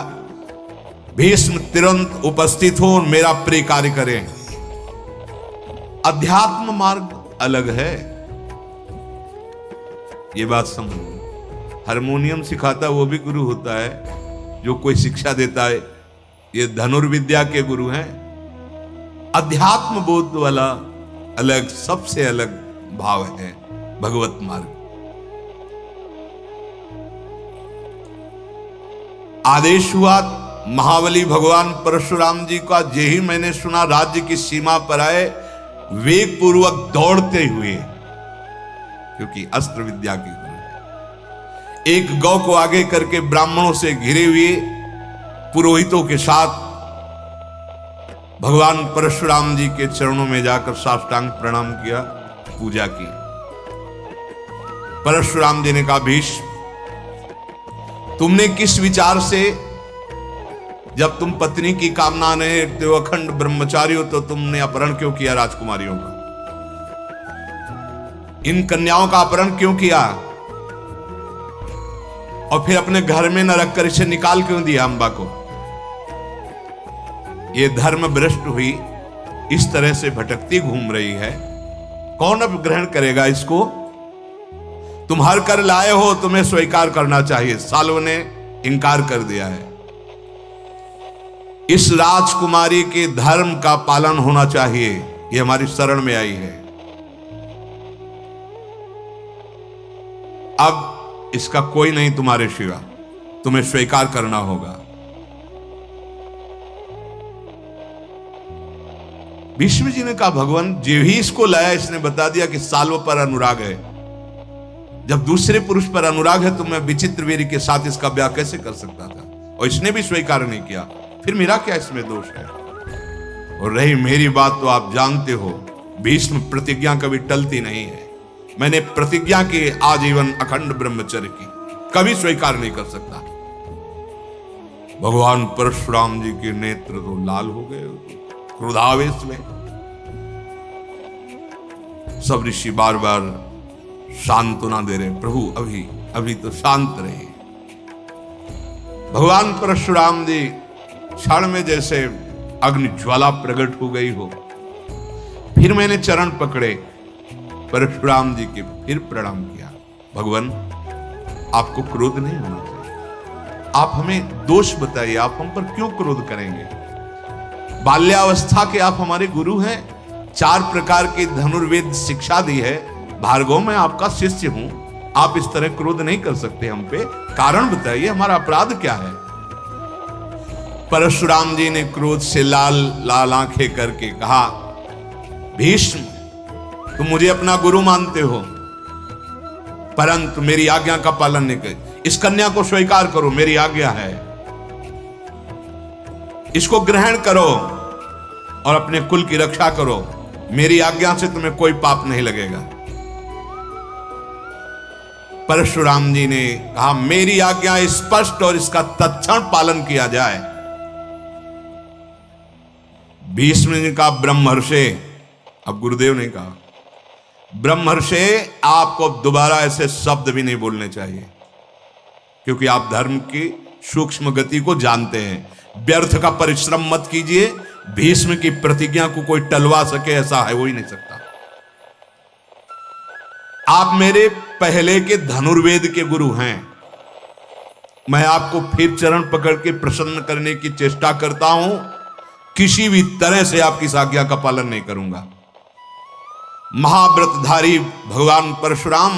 भीष्म तुरंत उपस्थित हो और मेरा प्रिय कार्य करें। अध्यात्म मार्ग अलग है, ये बात समझो। हारमोनियम सिखाता वो भी गुरु होता है, जो कोई शिक्षा देता है ये धनुर्विद्या के गुरु हैं। अध्यात्म बोध वाला अलग, सबसे अलग भाव है भगवत मार्ग। आदेश हुआ महाबली भगवान परशुराम जी का, जे ही मैंने सुना राज्य की सीमा पर आए, वेग पूर्वक दौड़ते हुए, क्योंकि अस्त्र विद्या की गुरु है, एक गौ को आगे करके ब्राह्मणों से घिरे हुए पुरोहितों के साथ भगवान परशुराम जी के चरणों में जाकर साष्टांग प्रणाम किया, पूजा की। परशुराम जी ने कहा, भीष्म तुमने किस विचार से, जब तुम पत्नी की कामना नहीं रखते हो, अखंड ब्रह्मचारी हो, तो तुमने अपहरण क्यों किया राजकुमारियों का? इन कन्याओं का अपहरण क्यों किया? और फिर अपने घर में न रखकर इसे निकाल क्यों दिया अंबा को? ये धर्म भ्रष्ट हुई, इस तरह से भटकती घूम रही है, कौन अब ग्रहण करेगा इसको? तुम हर कर लाए हो, तुम्हें स्वीकार करना चाहिए। सालों ने इनकार कर दिया है। इस राजकुमारी के धर्म का पालन होना चाहिए, ये हमारी शरण में आई है। अब इसका कोई नहीं तुम्हारे सिवा, तुम्हें स्वीकार करना होगा। भीष्म जी ने कहा, भगवान जो ही इसको लाया इसने बता दिया कि साल्व पर अनुराग है। जब दूसरे पुरुष पर अनुराग है तो मैं विचित्र वीर के साथ इसका ब्याह कैसे कर सकता था? और इसने भी स्वीकार नहीं किया, फिर मेरा क्या इसमें दोष है? और रही मेरी बात तो आप जानते हो, भीष्म प्रतिज्ञा कभी टलती नहीं है। मैंने प्रतिज्ञा की आजीवन अखंड ब्रह्मचर्य की, कभी स्वीकार नहीं कर सकता। भगवान परशुराम जी के नेत्र तो लाल हो गए क्रोधावेश में। सब ऋषि बार बार सांत्वना दे रहे, प्रभु अभी अभी तो शांत रहे। भगवान परशुराम जी क्षण में जैसे अग्नि ज्वाला प्रकट हो गई हो। फिर मैंने चरण पकड़े परशुराम जी के, फिर प्रणाम किया। भगवान आपको क्रोध नहीं होना चाहिए, आप हमें दोष बताइए, आप हम पर क्यों क्रोध करेंगे? बाल्यावस्था के आप हमारे गुरु हैं, 4 प्रकार की धनुर्वेद शिक्षा दी है। भार्गव मैं आपका शिष्य हूं, आप इस तरह क्रोध नहीं कर सकते हम पे, कारण बताइए, हमारा अपराध क्या है? परशुराम जी ने क्रोध से लाल लाल आंखें करके कहा, भीष्म तुम मुझे अपना गुरु मानते हो, परंतु मेरी आज्ञा का पालन नहीं कर। इस कन्या को स्वीकार करो, मेरी आज्ञा है, इसको ग्रहण करो और अपने कुल की रक्षा करो। मेरी आज्ञा से तुम्हें कोई पाप नहीं लगेगा। परशुराम जी ने कहा, मेरी आज्ञा स्पष्ट और इसका तत्क्षण पालन किया जाए। भीष्म ने कहा, ब्रह्मर्षे, अब गुरुदेव ने कहा, ब्रह्मर्षे आपको दोबारा ऐसे शब्द भी नहीं बोलने चाहिए, क्योंकि आप धर्म की सूक्ष्म गति को जानते हैं। व्यर्थ का परिश्रम मत कीजिए, भीष्म की प्रतिज्ञा को कोई टलवा सके ऐसा है हो ही नहीं सकता। आप मेरे पहले के धनुर्वेद के गुरु हैं। मैं आपको फिर चरण पकड़ के प्रसन्न करने की चेष्टा करता हूं, किसी भी तरह से आपकी इस आज्ञा का पालन नहीं करूंगा। महाव्रतधारी भगवान परशुराम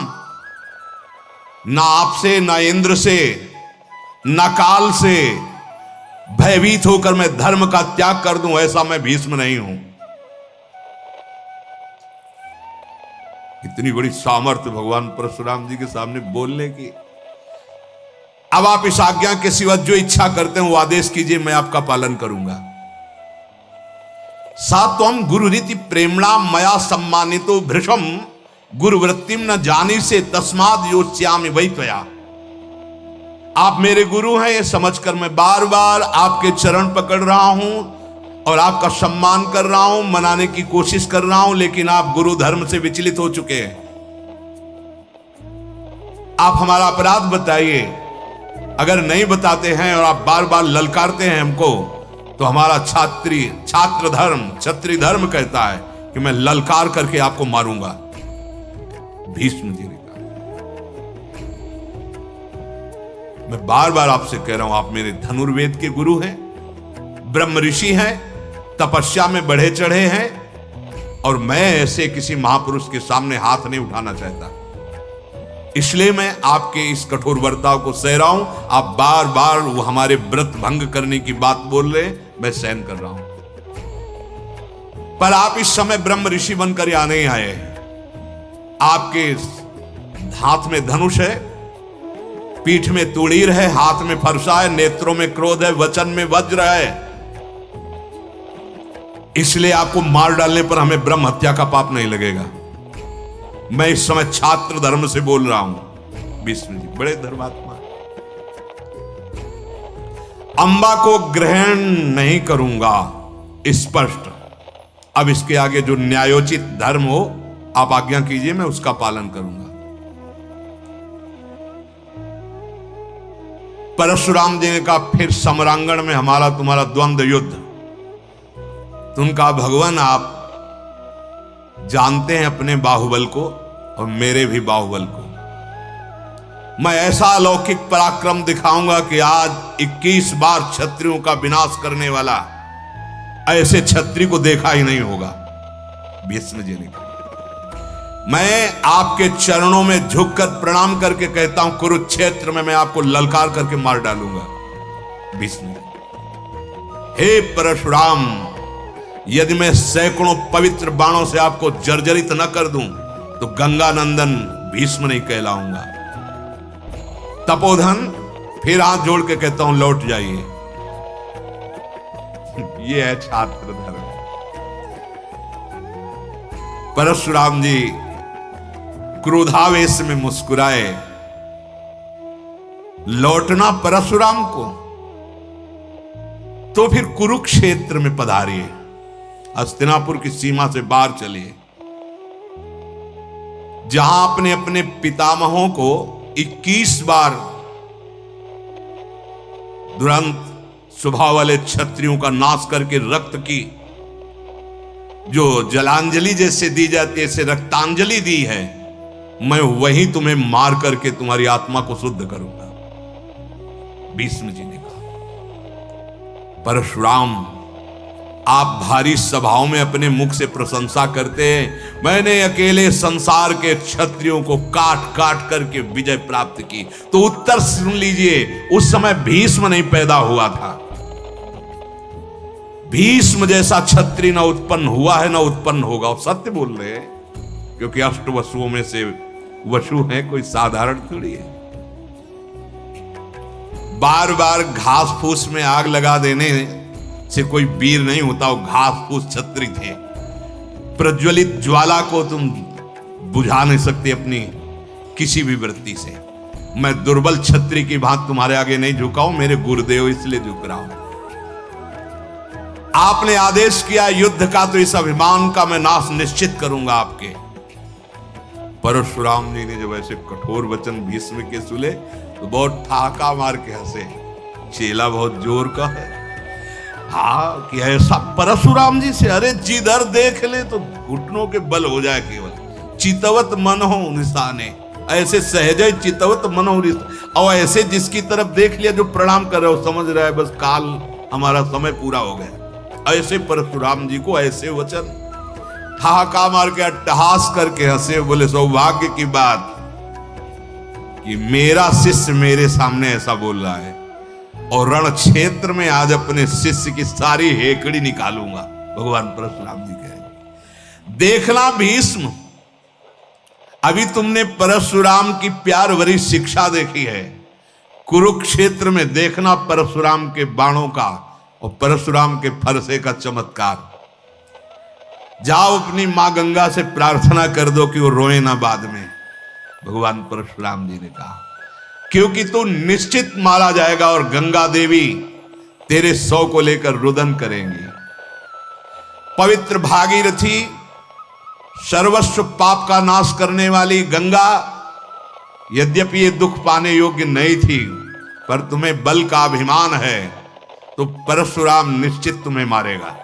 ना आपसे, ना इंद्र से, ना काल से भयभीत होकर मैं धर्म का त्याग कर दूं, ऐसा मैं भीष्म नहीं हूं। इतनी बड़ी सामर्थ्य भगवान परशुराम जी के सामने बोलने की। अब आप इस आज्ञा के सिवा जो इच्छा करते हैं वो आदेश कीजिए, मैं आपका पालन करूंगा। सात्वम गुरु रीति प्रेमणा मया सम्मानितो भृशम गुरुवृत्तिम न जानी से तस्माद योच्यामि वै त्वया। आप मेरे गुरु हैं ये समझकर मैं बार बार आपके चरण पकड़ रहा हूं और आपका सम्मान कर रहा हूं, मनाने की कोशिश कर रहा हूं, लेकिन आप गुरु धर्म से विचलित हो चुके हैं। आप हमारा अपराध बताइए। अगर नहीं बताते हैं और आप बार बार ललकारते हैं हमको, तो हमारा छात्र धर्म, क्षत्रिय धर्म कहता है कि मैं ललकार करके आपको मारूंगा। भीष्म जी ने कहा, मैं बार बार आपसे कह रहा हूं, आप मेरे धनुर्वेद के गुरु हैं, ब्रह्म ऋषि हैं, तपस्या में बढ़े चढ़े हैं, और मैं ऐसे किसी महापुरुष के सामने हाथ नहीं उठाना चाहता। इसलिए मैं आपके इस कठोर बर्ताव को सह रहा हूं। आप बार बार वो हमारे व्रत भंग करने की बात बोल रहे हैं, मैं सहन कर रहा हूं। पर आप इस समय ब्रह्म ऋषि बनकर यहां नहीं आए। आपके हाथ में धनुष है, पीठ में तुड़ीर है, हाथ में फरसा है, नेत्रों में क्रोध है, वचन में वज्र है। इसलिए आपको मार डालने पर हमें ब्रह्म हत्या का पाप नहीं लगेगा। मैं इस समय छात्र धर्म से बोल रहा हूं। भीष्म जी बड़े धर्मात्मा। अंबा को ग्रहण नहीं करूंगा, स्पष्ट। अब इसके आगे जो न्यायोचित धर्म हो आप आज्ञा कीजिए, मैं उसका पालन करूंगा। परशुराम जी ने कहा, फिर समरांगण में हमारा तुम्हारा द्वंद्व युद्ध। तो उनका, भगवान आप जानते हैं अपने बाहुबल को और मेरे भी बाहुबल को। मैं ऐसा अलौकिक पराक्रम दिखाऊंगा कि आज 21 बार क्षत्रियों का विनाश करने वाला ऐसे क्षत्रिय को देखा ही नहीं होगा। भीष्म जी ने कहा, मैं आपके चरणों में झुककर प्रणाम करके कहता हूं, कुरुक्षेत्र में मैं आपको ललकार करके मार डालूंगा। भीष्म, हे परशुराम, यदि मैं सैकड़ों पवित्र बाणों से आपको जर्जरित न कर दूं तो गंगा नंदन भीष्म नहीं कहलाऊंगा। तपोधन, फिर हाथ जोड़ के कहता हूं, लौट जाइए। ये है छात्र धर्म। परशुराम जी क्रोधावेश में मुस्कुराए। लौटना परशुराम को, तो फिर कुरुक्षेत्र में पधारिए, हस्तिनापुर की सीमा से बाहर चलिए, जहां अपने अपने पितामहों को 21 बार दुरंत स्वभाव वाले क्षत्रियों का नाश करके रक्त की जो जलांजलि जैसे दी जाती है, ऐसे रक्तांजलि दी है, मैं वहीं तुम्हें मार करके तुम्हारी आत्मा को शुद्ध करूंगा। भीष्म जी ने कहा, परशुराम, आप भारी सभाओं में अपने मुख से प्रशंसा करते हैं, मैंने अकेले संसार के क्षत्रियों को काट काट करके विजय प्राप्त की। तो उत्तर सुन लीजिए, उस समय भीष्म नहीं पैदा हुआ था। भीष्म जैसा क्षत्रिय ना उत्पन्न हुआ है, ना उत्पन्न होगा। और सत्य बोल रहे हैं, क्योंकि अष्ट वसुओं में से वसु है, कोई साधारण थोड़ी है। बार बार घास फूस में आग लगा देने से कोई वीर नहीं होता। वो घास फूस क्षत्रिय थे। प्रज्वलित ज्वाला को तुम बुझा नहीं सकते अपनी किसी भी वृत्ति से। मैं दुर्बल क्षत्रिय की भांति तुम्हारे आगे नहीं झुका हूं, मेरे गुरुदेव इसलिए झुक रहा हूं। आपने आदेश किया युद्ध का, तो इस अभिमान का मैं नाश निश्चित करूंगा आपके। परशुराम जी ने जब ऐसे कठोर वचन भीष्म के सुने तो बहुत ठाका मार के हंसे। चेला बहुत जोर का है। हाँ, कि ऐसा परशुराम जी से, अरे जिधर देख ले तो घुटनों के बल हो जाए केवल। चितवत मन हो निशाने, ऐसे सहज चितवत मन हो और ऐसे जिसकी तरफ देख लिया जो प्रणाम कर रहे हो समझ रहा है बस काल हमारा समय पूरा हो गया। ऐसे परशुराम जी को ऐसे वचन ठहाका मार के अट्टहास करके हंसे, बोले सौभाग्य की बात कि मेरा शिष्य मेरे सामने ऐसा बोल रहा है और रण क्षेत्र में आज अपने शिष्य की सारी हेकड़ी निकालूंगा। भगवान परशुराम जी कहेंगे, देखना भीष्म, अभी तुमने परशुराम की प्यार भरी शिक्षा देखी है, कुरुक्षेत्र में देखना परशुराम के बाणों का और परशुराम के फरसे का चमत्कार। जाओ अपनी मां गंगा से प्रार्थना कर दो कि वो रोए ना बाद में। भगवान परशुराम जी ने कहा, क्योंकि तू निश्चित मारा जाएगा और गंगा देवी तेरे शव को लेकर रुदन करेंगी। पवित्र भागीरथी, सर्वस्व पाप का नाश करने वाली गंगा, यद्यपि ये दुख पाने योग्य नहीं थी, पर तुम्हें बल का अभिमान है तो परशुराम निश्चित तुम्हें मारेगा।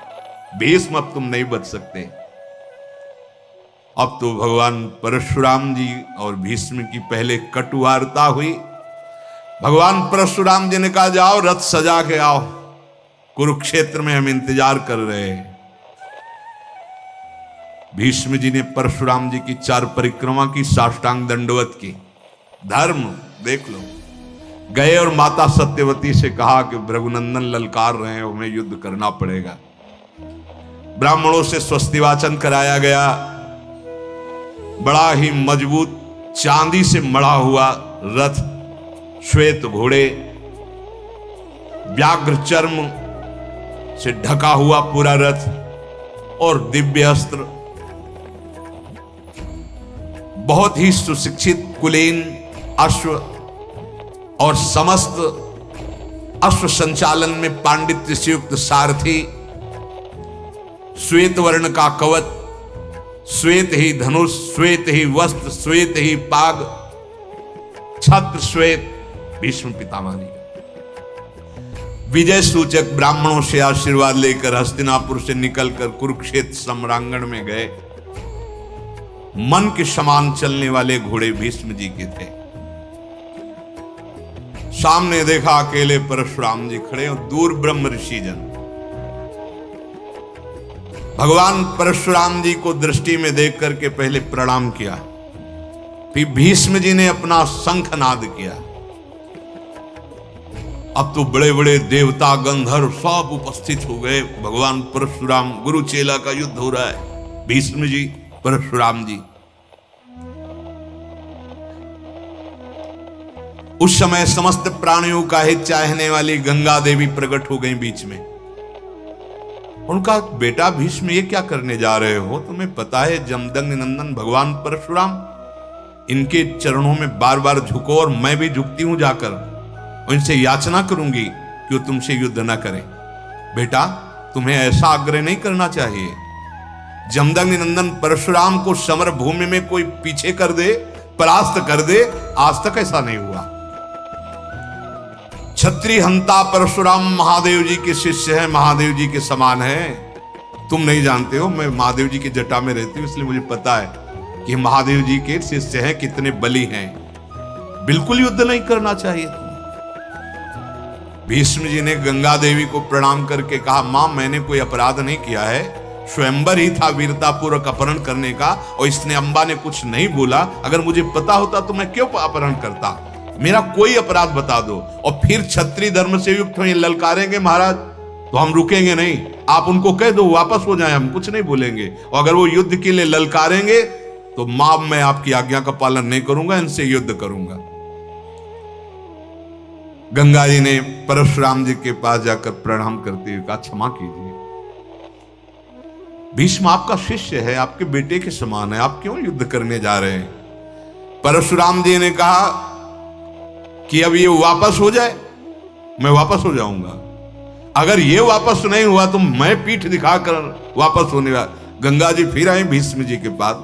भीष्म, अब तुम नहीं बच सकते। अब तो भगवान परशुराम जी और भीष्म की पहले कटु वार्ता हुई। भगवान परशुराम जी ने कहा, जाओ रथ सजा के आओ, कुरुक्षेत्र में हम इंतजार कर रहे हैं। भीष्म जी ने परशुराम जी की 4 परिक्रमा की, साष्टांग दंडवत की। धर्म देख लो, गए और माता सत्यवती से कहा कि भृगुनंदन ललकार रहे हैं, हमें युद्ध करना पड़ेगा। ब्राह्मणों से स्वस्तिवाचन कराया गया। बड़ा ही मजबूत चांदी से मढ़ा हुआ रथ, श्वेत घोड़े, व्याघ्र चर्म से ढका हुआ पूरा रथ और दिव्य अस्त्र, बहुत ही सुशिक्षित कुलीन अश्व और समस्त अश्व संचालन में पांडित्य से युक्त सारथी, श्वेत वर्ण का कवच, श्वेत ही धनुष, श्वेत ही वस्त्र, श्वेत ही पाग, छत्र श्वेत। भीष्म पितामह जी विजय सूचक ब्राह्मणों से आशीर्वाद लेकर हस्तिनापुर से निकलकर कुरुक्षेत्र सम्रांगण में गए। मन के समान चलने वाले घोड़े भीष्म जी के थे। सामने देखा अकेले परशुराम जी खड़े और दूर ब्रह्म ऋषि जन। भगवान परशुराम जी को दृष्टि में देख करके पहले प्रणाम किया, फिर भीष्म जी ने अपना शंखनाद किया। अब तो बड़े बड़े देवता गंधर्व सब उपस्थित हो गए। भगवान परशुराम, गुरु चेला का युद्ध हो रहा है। भीष्म जी, परशुराम जी। उस समय समस्त प्राणियों का हित चाहने वाली गंगा देवी प्रकट हो गई बीच में। उनका, बेटा भीष्म ये क्या करने जा रहे हो? तुम्हें पता है जमदग्नि नंदन भगवान परशुराम, इनके चरणों में बार बार झुको और मैं भी झुकती हूं जाकर, उनसे याचना करूंगी कि वो तुमसे युद्ध न करें। बेटा तुम्हें ऐसा आग्रह नहीं करना चाहिए। जमदग्नि नंदन परशुराम को समर भूमि में कोई पीछे कर दे, परास्त कर दे, आज तक ऐसा नहीं हुआ। क्षत्रिय हंता परशुराम महादेव जी के शिष्य है, महादेव जी के समान है। तुम नहीं जानते हो, मैं महादेव जी की जटा में रहती हूं, इसलिए मुझे पता है कि महादेव जी के शिष्य हैं, कितने बली हैं। बिल्कुल युद्ध नहीं करना चाहिए। भीष्म जी ने गंगा देवी को प्रणाम करके कहा, मां मैंने कोई अपराध नहीं किया है, स्वयंवर ही था वीरतापूर्वक अपहरण करने का, और इसने अंबा ने कुछ नहीं बोला। अगर मुझे पता होता तो मैं क्यों अपहरण करता? मेरा कोई अपराध बता दो। और फिर क्षत्रिय धर्म से युक्त ये ललकारेंगे महाराज, तो हम रुकेंगे नहीं। आप उनको कह दो वापस हो जाए, हम कुछ नहीं बोलेंगे। और अगर वो युद्ध के लिए ललकारेंगे तो मां मैं आपकी आज्ञा का पालन नहीं करूंगा, इनसे युद्ध करूंगा। गंगा जी ने परशुराम जी के पास जाकर प्रणाम करते हुए कहा, क्षमा कीजिए भीष्म, आपका शिष्य है, आपके बेटे के समान है, आप क्यों युद्ध करने जा रहे हैं? परशुराम जी ने कहा कि अब ये वापस हो जाए, मैं वापस हो जाऊंगा। अगर ये वापस नहीं हुआ तो मैं पीठ दिखाकर वापस होने वाला। गंगा जी फिर आए भीष्म जी के पास,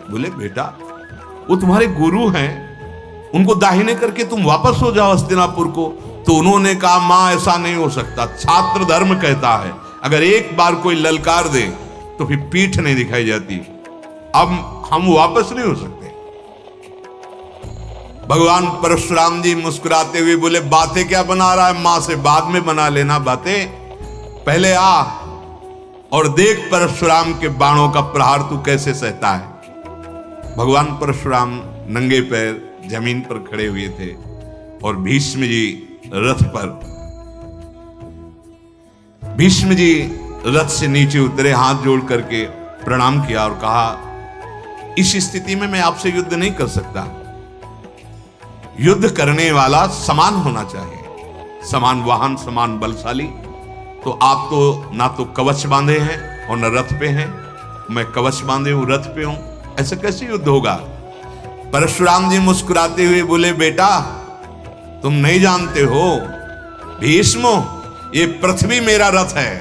बोले बेटा वो तुम्हारे गुरु हैं, उनको दाहिने करके तुम वापस हो जाओ हस्तिनापुर को। तो उन्होंने कहा, मां ऐसा नहीं हो सकता, छात्र धर्म कहता है अगर एक बार कोई ललकार दे तो फिर पीठ नहीं दिखाई जाती। अब हम वापस नहीं हो सकते। भगवान परशुराम जी मुस्कुराते हुए बोले, बातें क्या बना रहा है, मां से बाद में बना लेना बातें, पहले आ और देख परशुराम के बाणों का प्रहार तू कैसे सहता है। भगवान परशुराम नंगे पैर जमीन पर खड़े हुए थे और भीष्म जी रथ पर, भीष्म जी रथ से नीचे उतरे, हाथ जोड़ करके प्रणाम किया और कहा, इस स्थिति में मैं आपसे युद्ध नहीं कर सकता। युद्ध करने वाला समान होना चाहिए, समान वाहन, समान बलशाली। तो आप तो ना तो कवच बांधे हैं और न रथ पे हैं, मैं कवच बांधे हूं, रथ पे हूं, ऐसे कैसे युद्ध होगा। परशुराम जी मुस्कुराते हुए बोले, बेटा तुम नहीं जानते हो भीष्म, ये पृथ्वी मेरा रथ है,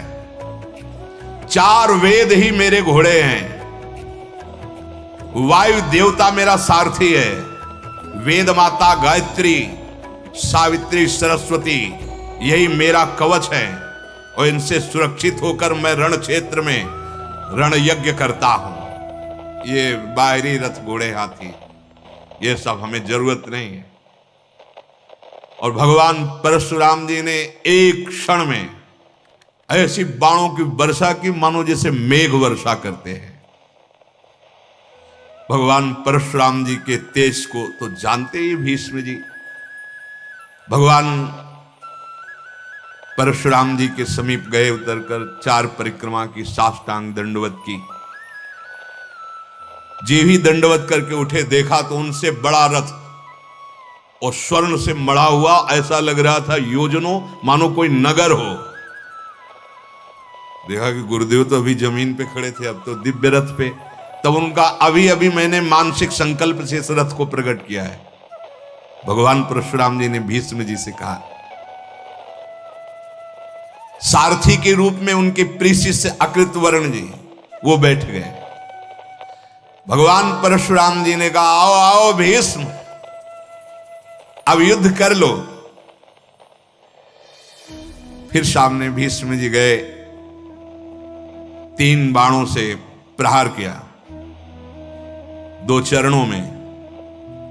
4 वेद ही मेरे घोड़े हैं, वायु देवता मेरा सारथी है, वेद माता गायत्री, सावित्री, सरस्वती यही मेरा कवच है और इनसे सुरक्षित होकर मैं रण क्षेत्र में रण यज्ञ करता हूं। ये बाहरी रथ घोड़े हाथी ये सब हमें जरूरत नहीं है। और भगवान परशुराम जी ने एक क्षण में ऐसी बाणों की वर्षा की मानो जैसे मेघ वर्षा करते हैं। भगवान परशुराम जी के तेज को तो जानते ही भीष्म जी। भगवान परशुराम जी के समीप गए, उतरकर 4 परिक्रमा की, साष्टांग दंडवत की। जी ही दंडवत करके उठे, देखा तो उनसे बड़ा रथ और स्वर्ण से मढ़ा हुआ, ऐसा लग रहा था योजनों मानो कोई नगर हो। देखा कि गुरुदेव तो अभी जमीन पे खड़े थे, अब तो दिव्य रथ पे। तब उनका, अभी अभी मैंने मानसिक संकल्प से इस रथ को प्रकट किया है। भगवान परशुराम जी ने भीष्म जी से कहा, सारथी के रूप में उनके प्रिय शिष्य अकृतवर्ण जी वो बैठ गए। भगवान परशुराम जी ने कहा, आओ आओ भीष्म, अब युद्ध कर लो। फिर सामने भीष्म जी गए, 3 बाणों से प्रहार किया, 2 चरणों में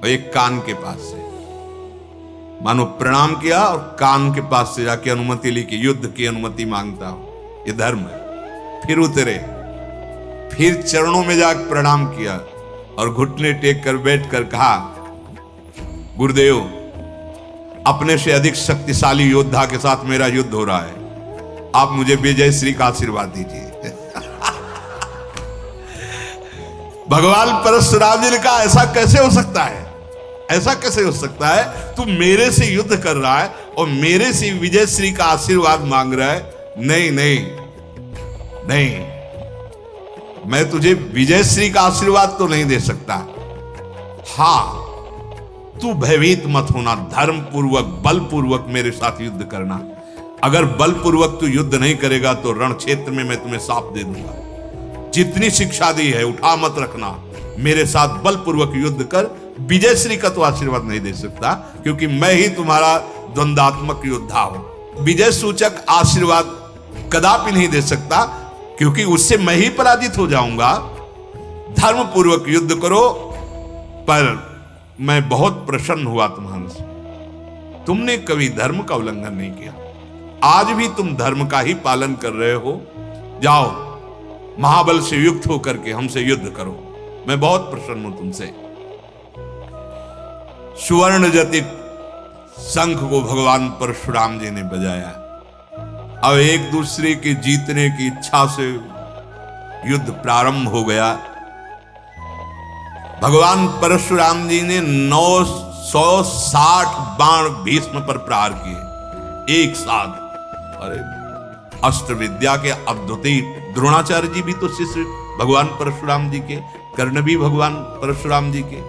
और एक कान के पास से, मानो प्रणाम किया और कान के पास से जाके अनुमति ली कि युद्ध की अनुमति मांगता हूं, ये धर्म है। फिर उतरे, फिर चरणों में जाकर प्रणाम किया और घुटने टेक कर बैठ कर कहा, गुरुदेव अपने से अधिक शक्तिशाली योद्धा के साथ मेरा युद्ध हो रहा है, आप मुझे विजय श्री का आशीर्वाद दीजिए। भगवान परशुराम जी ने कहा, ऐसा कैसे हो सकता है, ऐसा कैसे हो सकता है, तू मेरे से युद्ध कर रहा है और मेरे से विजय श्री का आशीर्वाद मांग रहा है। नहीं नहीं नहीं, मैं तुझे विजय श्री का आशीर्वाद तो नहीं दे सकता। हां, तू भयभीत मत होना, धर्म पूर्वक बलपूर्वक मेरे साथ युद्ध करना। अगर बलपूर्वक तू युद्ध नहीं करेगा तो रण क्षेत्र में मैं तुम्हें शाप दे दूंगा। जितनी शिक्षा दी है उठा मत रखना, मेरे साथ बलपूर्वक युद्ध कर। विजय श्री का तो आशीर्वाद नहीं दे सकता क्योंकि मैं ही तुम्हारा द्वंद्वात्मक योद्धा हूं। विजय सूचक आशीर्वाद कदापि नहीं दे सकता क्योंकि उससे मैं ही पराजित हो जाऊंगा। धर्म पूर्वक युद्ध करो। पर मैं बहुत प्रसन्न हुआ तुम्हारे से, तुमने कभी धर्म का उल्लंघन नहीं किया, आज भी तुम धर्म का ही पालन कर रहे हो। जाओ महाबल से युक्त होकर के हमसे युद्ध करो, मैं बहुत प्रसन्न हूं तुमसे। सुवर्ण जटित शंख को भगवान परशुराम जी ने बजाया। अब एक दूसरे के जीतने की इच्छा से युद्ध प्रारंभ हो गया। भगवान परशुराम जी ने 960 बाण भीष्म पर प्रहार किए एक साथ। अरे अस्त्र विद्या के अद्वितीय द्रोणाचार्य जी भी तो शिष्य भगवान परशुराम जी के, कर्ण भी भगवान परशुराम जी के।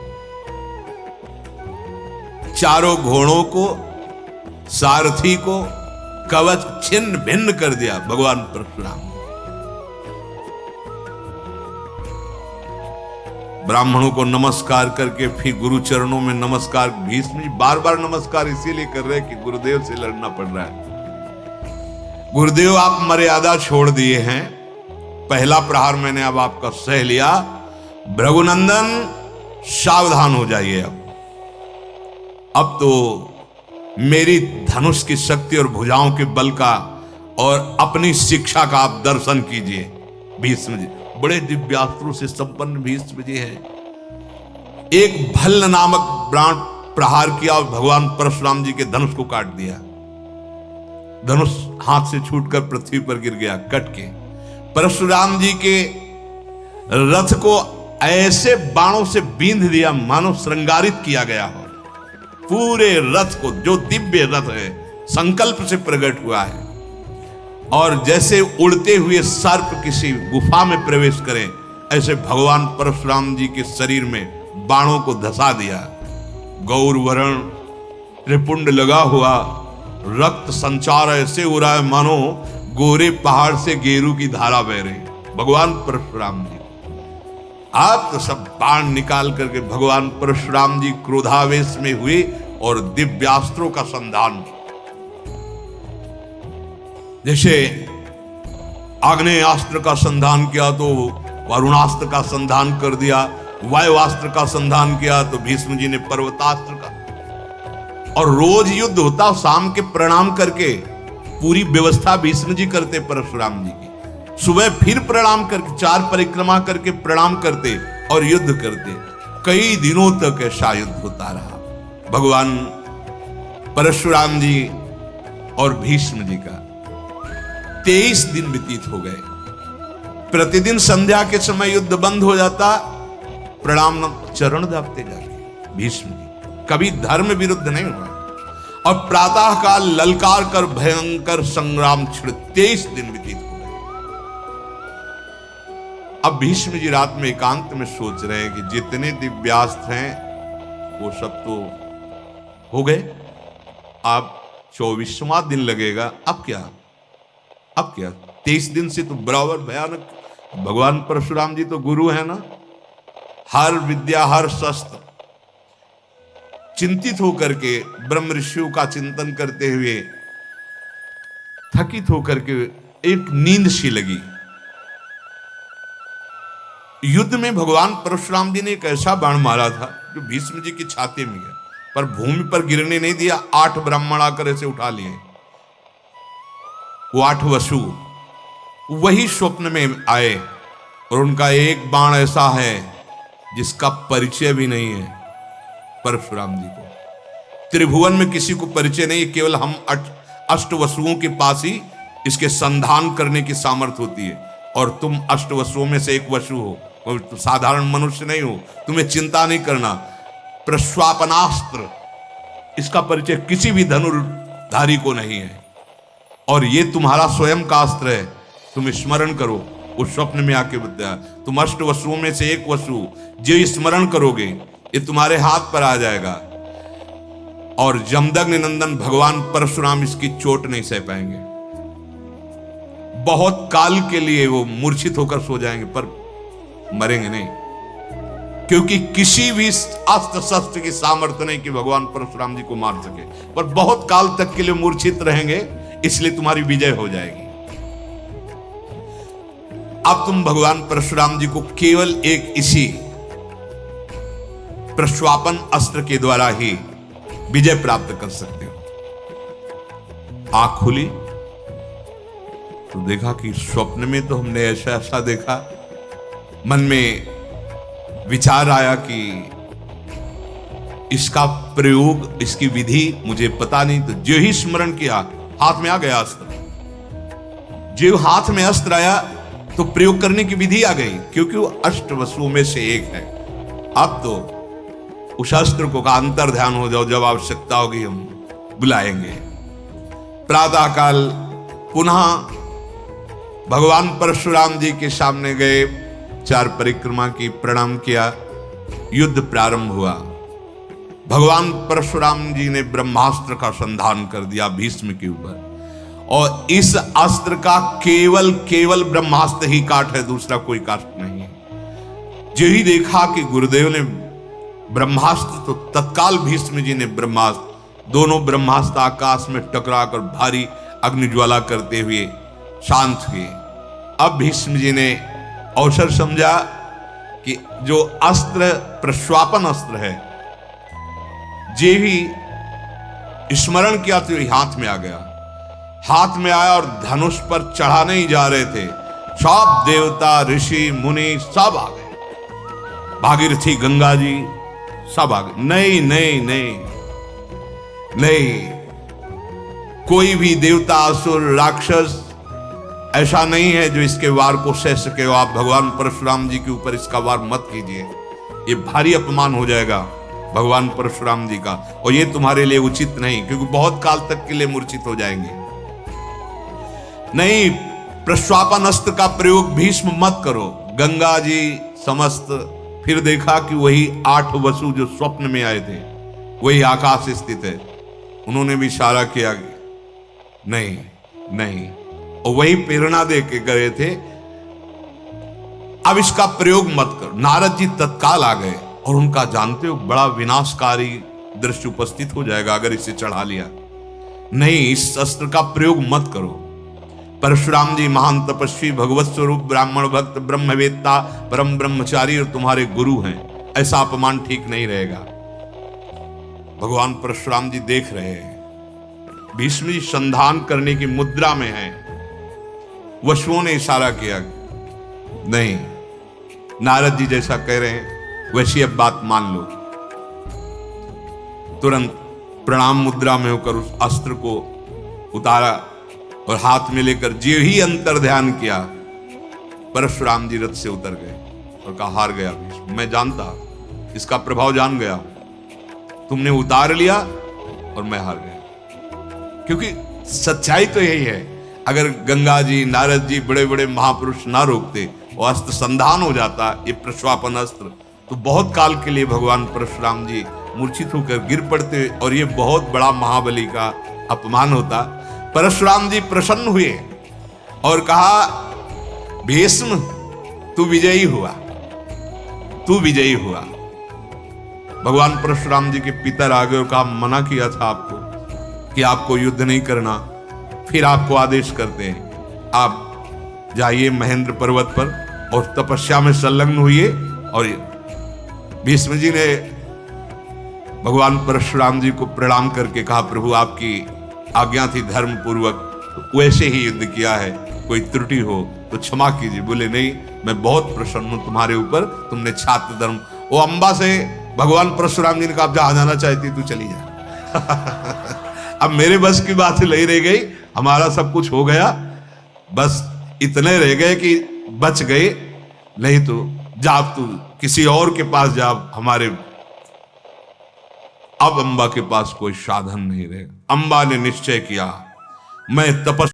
चारों घोड़ों को, सारथी को कवच छिन्न भिन्न कर दिया भगवान परशुराम। ब्राह्मणों को नमस्कार करके फिर गुरु चरणों में नमस्कार। भीष्म जी बार बार नमस्कार इसीलिए कर रहे कि गुरुदेव से लड़ना पड़ रहा है। गुरुदेव आप मर्यादा छोड़ दिए हैं, पहला प्रहार मैंने अब आपका सह लिया, भृगुनंदन सावधान हो जाइए। अब तो मेरी धनुष की शक्ति और भुजाओं के बल का और अपनी शिक्षा का आप दर्शन कीजिए। भीष्म जी बड़े दिव्यास्त्रों से संपन्न भीष्म जी हैं। एक भल्ल नामक बाण प्रहार किया और भगवान परशुराम जी के धनुष को काट दिया। धनुष हाथ से छूटकर पृथ्वी पर गिर गया कट के। परशुराम जी के रथ को ऐसे बाणों से बींध दिया मानो श्रृंगारित किया गया हो। पूरे रथ को, जो दिव्य रथ है, संकल्प से प्रकट हुआ है, और जैसे उड़ते हुए सर्प किसी गुफा में प्रवेश करें, ऐसे भगवान परशुराम जी के शरीर में बाणों को धसा दिया। गौरवर्ण त्रिपुंड लगा हुआ, रक्त संचार ऐसे हो रहा है मानो गोरे पहाड़ से गेरू की धारा बह रही। भगवान परशुराम जी, आप तो सब बाण निकाल करके भगवान परशुराम जी क्रोधावेश में हुए और दिव्यास्त्रों का संधान। जैसे आग्नेयास्त्र का संधान किया तो वरुणास्त्र का संधान कर दिया, वायुवास्त्र का संधान किया तो भीष्म जी ने पर्वतास्त्र का। और रोज युद्ध होता, शाम के प्रणाम करके पूरी व्यवस्था भीष्म जी करते परशुराम जी की। सुबह फिर प्रणाम करके 4 परिक्रमा करके प्रणाम करते और युद्ध करते। कई दिनों तक ऐसा युद्ध होता रहा। भगवान परशुराम जी और भीष्म जी का 23 दिन व्यतीत हो गए। प्रतिदिन संध्या के समय युद्ध बंद हो जाता, प्रणाम चरण दाबते जाके भीष्म जी, कभी धर्म विरुद्ध नहीं हुआ। और प्रातः काल ललकार कर भयंकर संग्राम छिड़ 23 दिन व्यतीत हो गए। अब भीष्म जी रात में एकांत में सोच रहे हैं कि जितने दिव्यास्त्र हैं वो सब तो हो गए, अब 24वां दिन लगेगा। अब क्या 23 दिन से तो बराबर भयानक। भगवान परशुराम जी तो गुरु है ना, हर विद्या हर शस्त्र। चिंतित होकर के ब्रह्म ऋषियों का चिंतन करते हुए थकित होकर के एक नींद सी लगी। युद्ध में भगवान परशुराम जी ने एक ऐसा बाण मारा था जो भीष्म जी की छाती में गया, पर भूमि पर गिरने नहीं दिया। 8 ब्राह्मण आकर ऐसे उठा लिए। वो 8 वसु वही स्वप्न में आए और उनका एक बाण ऐसा है जिसका परिचय भी नहीं है परशुराम जी को। त्रिभुवन में किसी को परिचय नहीं, केवल हम 8 वसुओं के पास ही इसके संधान करने की सामर्थ्य होती है। और तुम 8 वसुओं में से एक वसु हो, तो साधारण मनुष्य नहीं हो। तुम्हें चिंता नहीं करना। प्रश्वापनास्त्र, इसका परिचय किसी भी धनुर्धारी को नहीं है, और ये तुम्हारा स्वयं का अस्त्र है। तुम स्मरण करो। उस स्वप्न में आके बताया, तुम 8 वसुओं में से एक वसु जो स्मरण करोगे ये तुम्हारे हाथ पर आ जाएगा, और जमदग्नि नंदन भगवान परशुराम इसकी चोट नहीं सह पाएंगे। बहुत काल के लिए वो मूर्छित होकर सो जाएंगे, पर मरेंगे नहीं, क्योंकि किसी भी अस्त्र शस्त्र की सामर्थ्य नहीं कि भगवान परशुराम जी को मार सके। पर बहुत काल तक के लिए मूर्छित रहेंगे, इसलिए तुम्हारी विजय हो जाएगी। अब तुम भगवान परशुराम जी को केवल एक इसी प्रश्वापन अस्त्र के द्वारा ही विजय प्राप्त कर सकते हो। आंख खुली तो देखा कि स्वप्न में तो हमने ऐसा देखा। मन में विचार आया कि इसका प्रयोग, इसकी विधि मुझे पता नहीं, तो जो ही स्मरण किया हाथ में आ गया अस्त्र। जो हाथ में अस्त्र आया तो प्रयोग करने की विधि आ गई, क्योंकि वो 8 वसुओं में से एक है। अब तो उस अस्त्र को का अंतर ध्यान हो जाओ, जब आवश्यकता होगी हम बुलाएंगे। प्रातः काल पुनः भगवान परशुराम जी के सामने गए, 4 परिक्रमा की, प्रणाम किया, युद्ध प्रारंभ हुआ। भगवान परशुराम जी ने ब्रह्मास्त्र का संधान कर दिया भीष्म के ऊपर, और इस अस्त्र का केवल ब्रह्मास्त्र ही काट है, दूसरा कोई काट नहीं है। जो ही देखा कि गुरुदेव ने ब्रह्मास्त्र, तो तत्काल भीष्म जी ने ब्रह्मास्त्र, दोनों ब्रह्मास्त्र आकाश में टकराकर भारी अग्निज्वाला करते हुए शांत हुए। अब भीष्म जी ने अवसर समझा कि जो अस्त्र प्रश्वापन अस्त्र है, जे ही स्मरण किया तो हाथ में आ गया, हाथ में आया और धनुष पर चढ़ाने ही जा रहे थे, सब देवता ऋषि मुनि सब आ गए, भागीरथी गंगा जी सब आ गए। नहीं नहीं नहीं नहीं, कोई भी देवता असुर राक्षस ऐसा नहीं है जो इसके वार को सह सके। आप भगवान परशुराम जी के ऊपर इसका वार मत कीजिए, ये भारी अपमान हो जाएगा भगवान परशुराम जी का, और ये तुम्हारे लिए उचित नहीं, क्योंकि बहुत काल तक के लिए मूर्छित हो जाएंगे। नहीं, प्रश्वापन अस्त्र का प्रयोग भीष्म मत करो। गंगा जी समस्त, फिर देखा कि वही 8 वसु जो स्वप्न में आए थे वही आकाश स्थित है, उन्होंने भी इशारा किया नहीं नहीं, और वही प्रेरणा दे के गए थे, अब इसका प्रयोग मत करो। नारद जी तत्काल आ गए और उनका जानते हो बड़ा विनाशकारी दृश्य उपस्थित हो जाएगा अगर इसे चढ़ा लिया। नहीं, इस अस्त्र का प्रयोग मत करो। परशुराम जी महान तपस्वी, भगवत स्वरूप, ब्राह्मण भक्त, ब्रह्मवेत्ता, परम ब्रह्मचारी और तुम्हारे गुरु हैं, ऐसा अपमान ठीक नहीं रहेगा। भगवान परशुराम जी देख रहे हैं, भीष्म जी संधान करने की मुद्रा में हैं। वसुओं ने इशारा किया नहीं, नारद जी जैसा कह रहे हैं वैसी अब बात मान लो। तुरंत प्रणाम मुद्रा में होकर उस अस्त्र को उतारा और हाथ में लेकर जो ही अंतर ध्यान किया, परशुराम जी रथ से उतर गए और कहा हार गया भीष्म, मैं जानता, इसका प्रभाव जान गया, तुमने उतार लिया और मैं हार गया। क्योंकि सच्चाई तो यही है, अगर गंगा जी नारद जी बड़े बड़े महापुरुष ना रोकते और अस्त्र संधान हो जाता, ये प्रश्वापन अस्त्र, तो बहुत काल के लिए भगवान परशुराम जी मूर्छित होकर गिर पड़ते और ये बहुत बड़ा महाबली का अपमान होता। परशुराम जी प्रसन्न हुए और कहा भीष्म तू विजयी हुआ, तू विजयी हुआ। भगवान परशुराम जी के पितर आ गए और कहा मना किया था आपको कि आपको युद्ध नहीं करना, फिर आपको आदेश करते हैं आप जाइए महेंद्र पर्वत पर और तपस्या में संलग्न हुए। और भीष्म जी ने भगवान परशुराम जी को प्रणाम करके कहा प्रभु आपकी आज्ञा थी धर्म पूर्वक, वैसे ही युद्ध किया है, कोई त्रुटि हो तो क्षमा कीजिए। बोले नहीं, मैं बहुत प्रसन्न हूं तुम्हारे ऊपर, तुमने छात्र धर्म। वो अंबा से भगवान परशुराम जी ने कहा जहां जाना चाहती तू चली जा। अब मेरे बस की बात नहीं रह गई, हमारा सब कुछ हो गया, बस इतने रह गए कि बच गए, नहीं तो जा तू किसी और के पास जा, हमारे अब अंबा के पास कोई साधन नहीं रहे। अंबा ने निश्चय किया मैं तपस्या